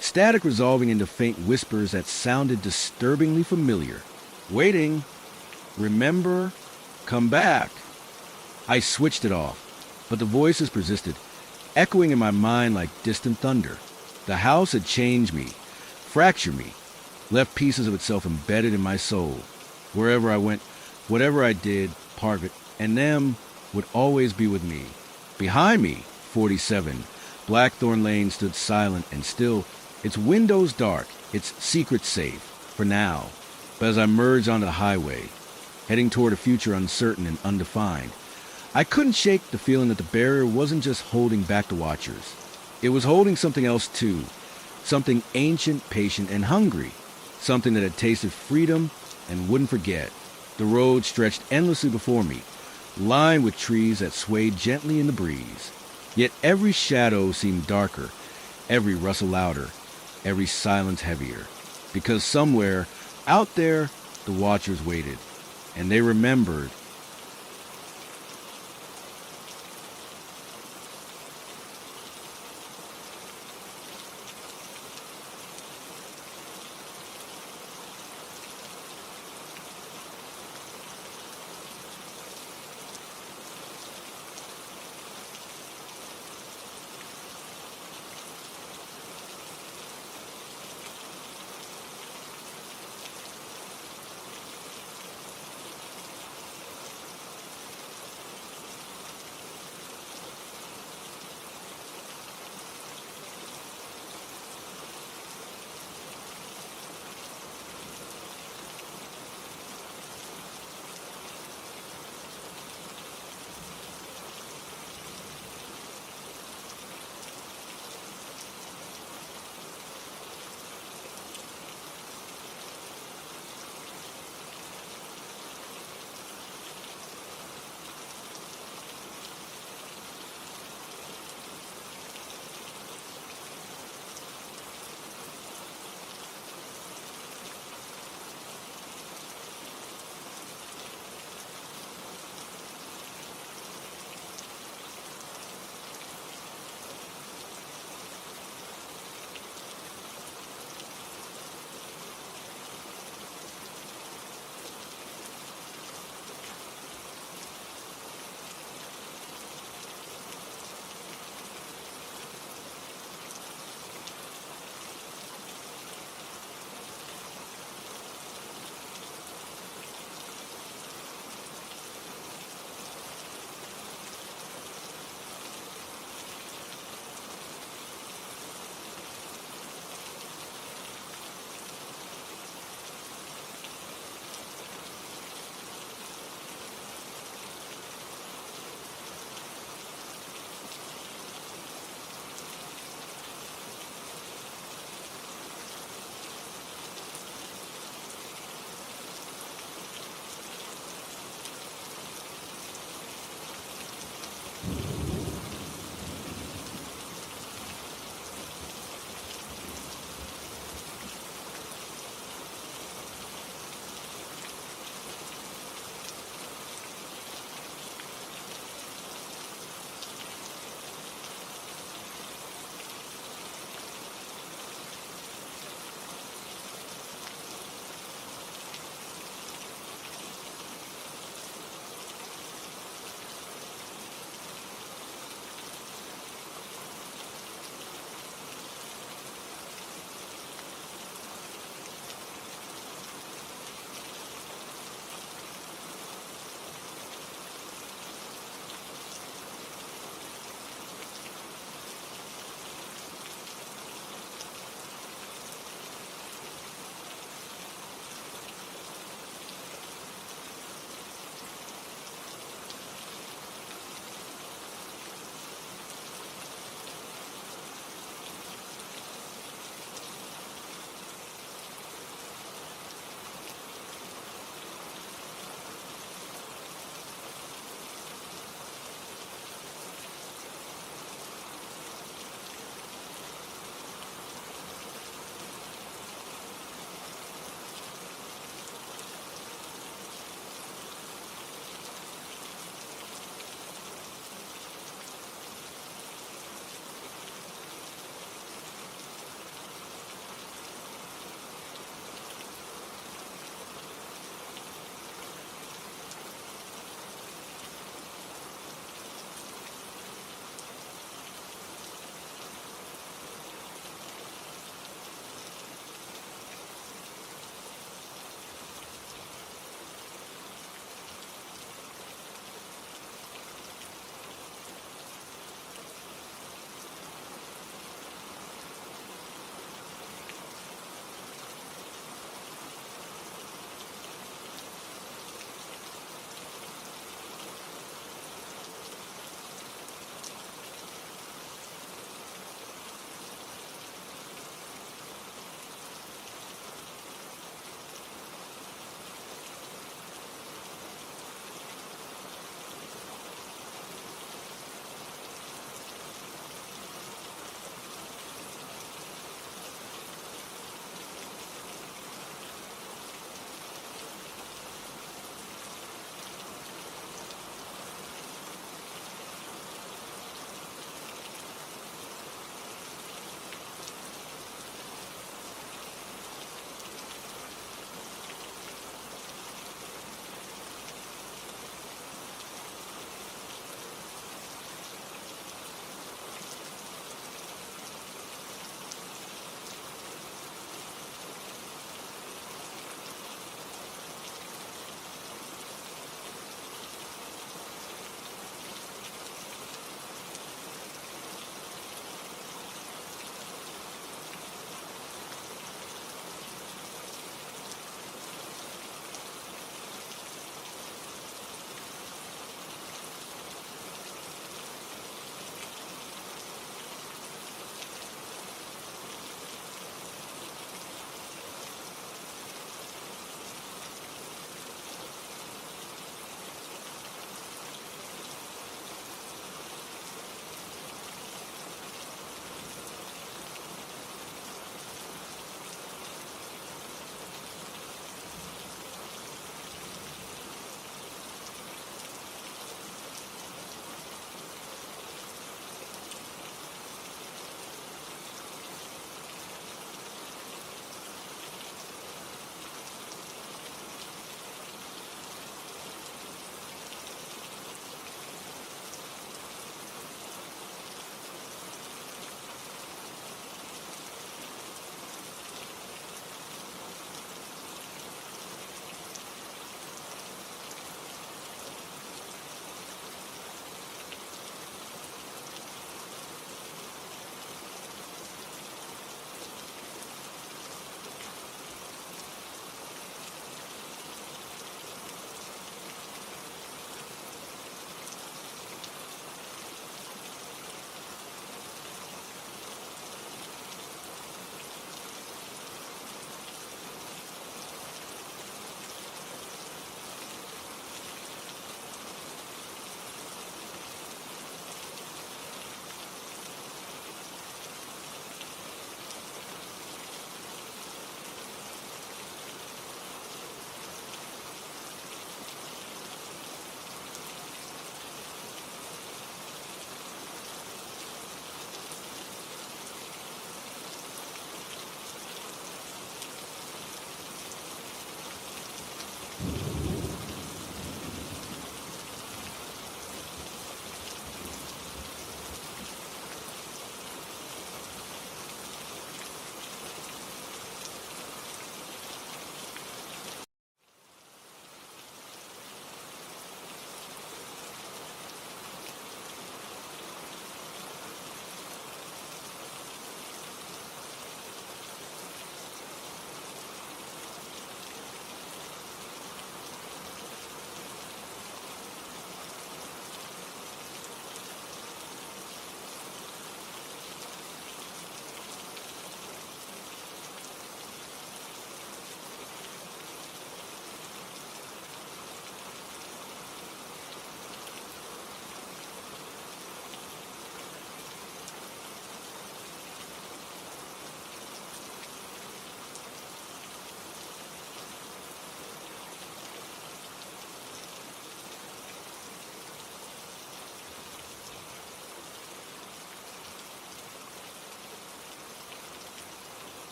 static resolving into faint whispers that sounded disturbingly familiar. Waiting. Remember. Come back. I switched it off, but the voices persisted, echoing in my mind like distant thunder. The house had changed me, fractured me, left pieces of itself embedded in my soul. Wherever I went, whatever I did, part of it, and them would always be with me. Behind me, 47, Blackthorn Lane stood silent and still, its windows dark, its secret safe, for now. But as I merged onto the highway, heading toward a future uncertain and undefined, I couldn't shake the feeling that the barrier wasn't just holding back the watchers. It was holding something else too, something ancient, patient, and hungry, something that had tasted freedom and wouldn't forget. The road stretched endlessly before me, lined with trees that swayed gently in the breeze. Yet every shadow seemed darker, every rustle louder, every silence heavier, because somewhere out there the watchers waited, and they remembered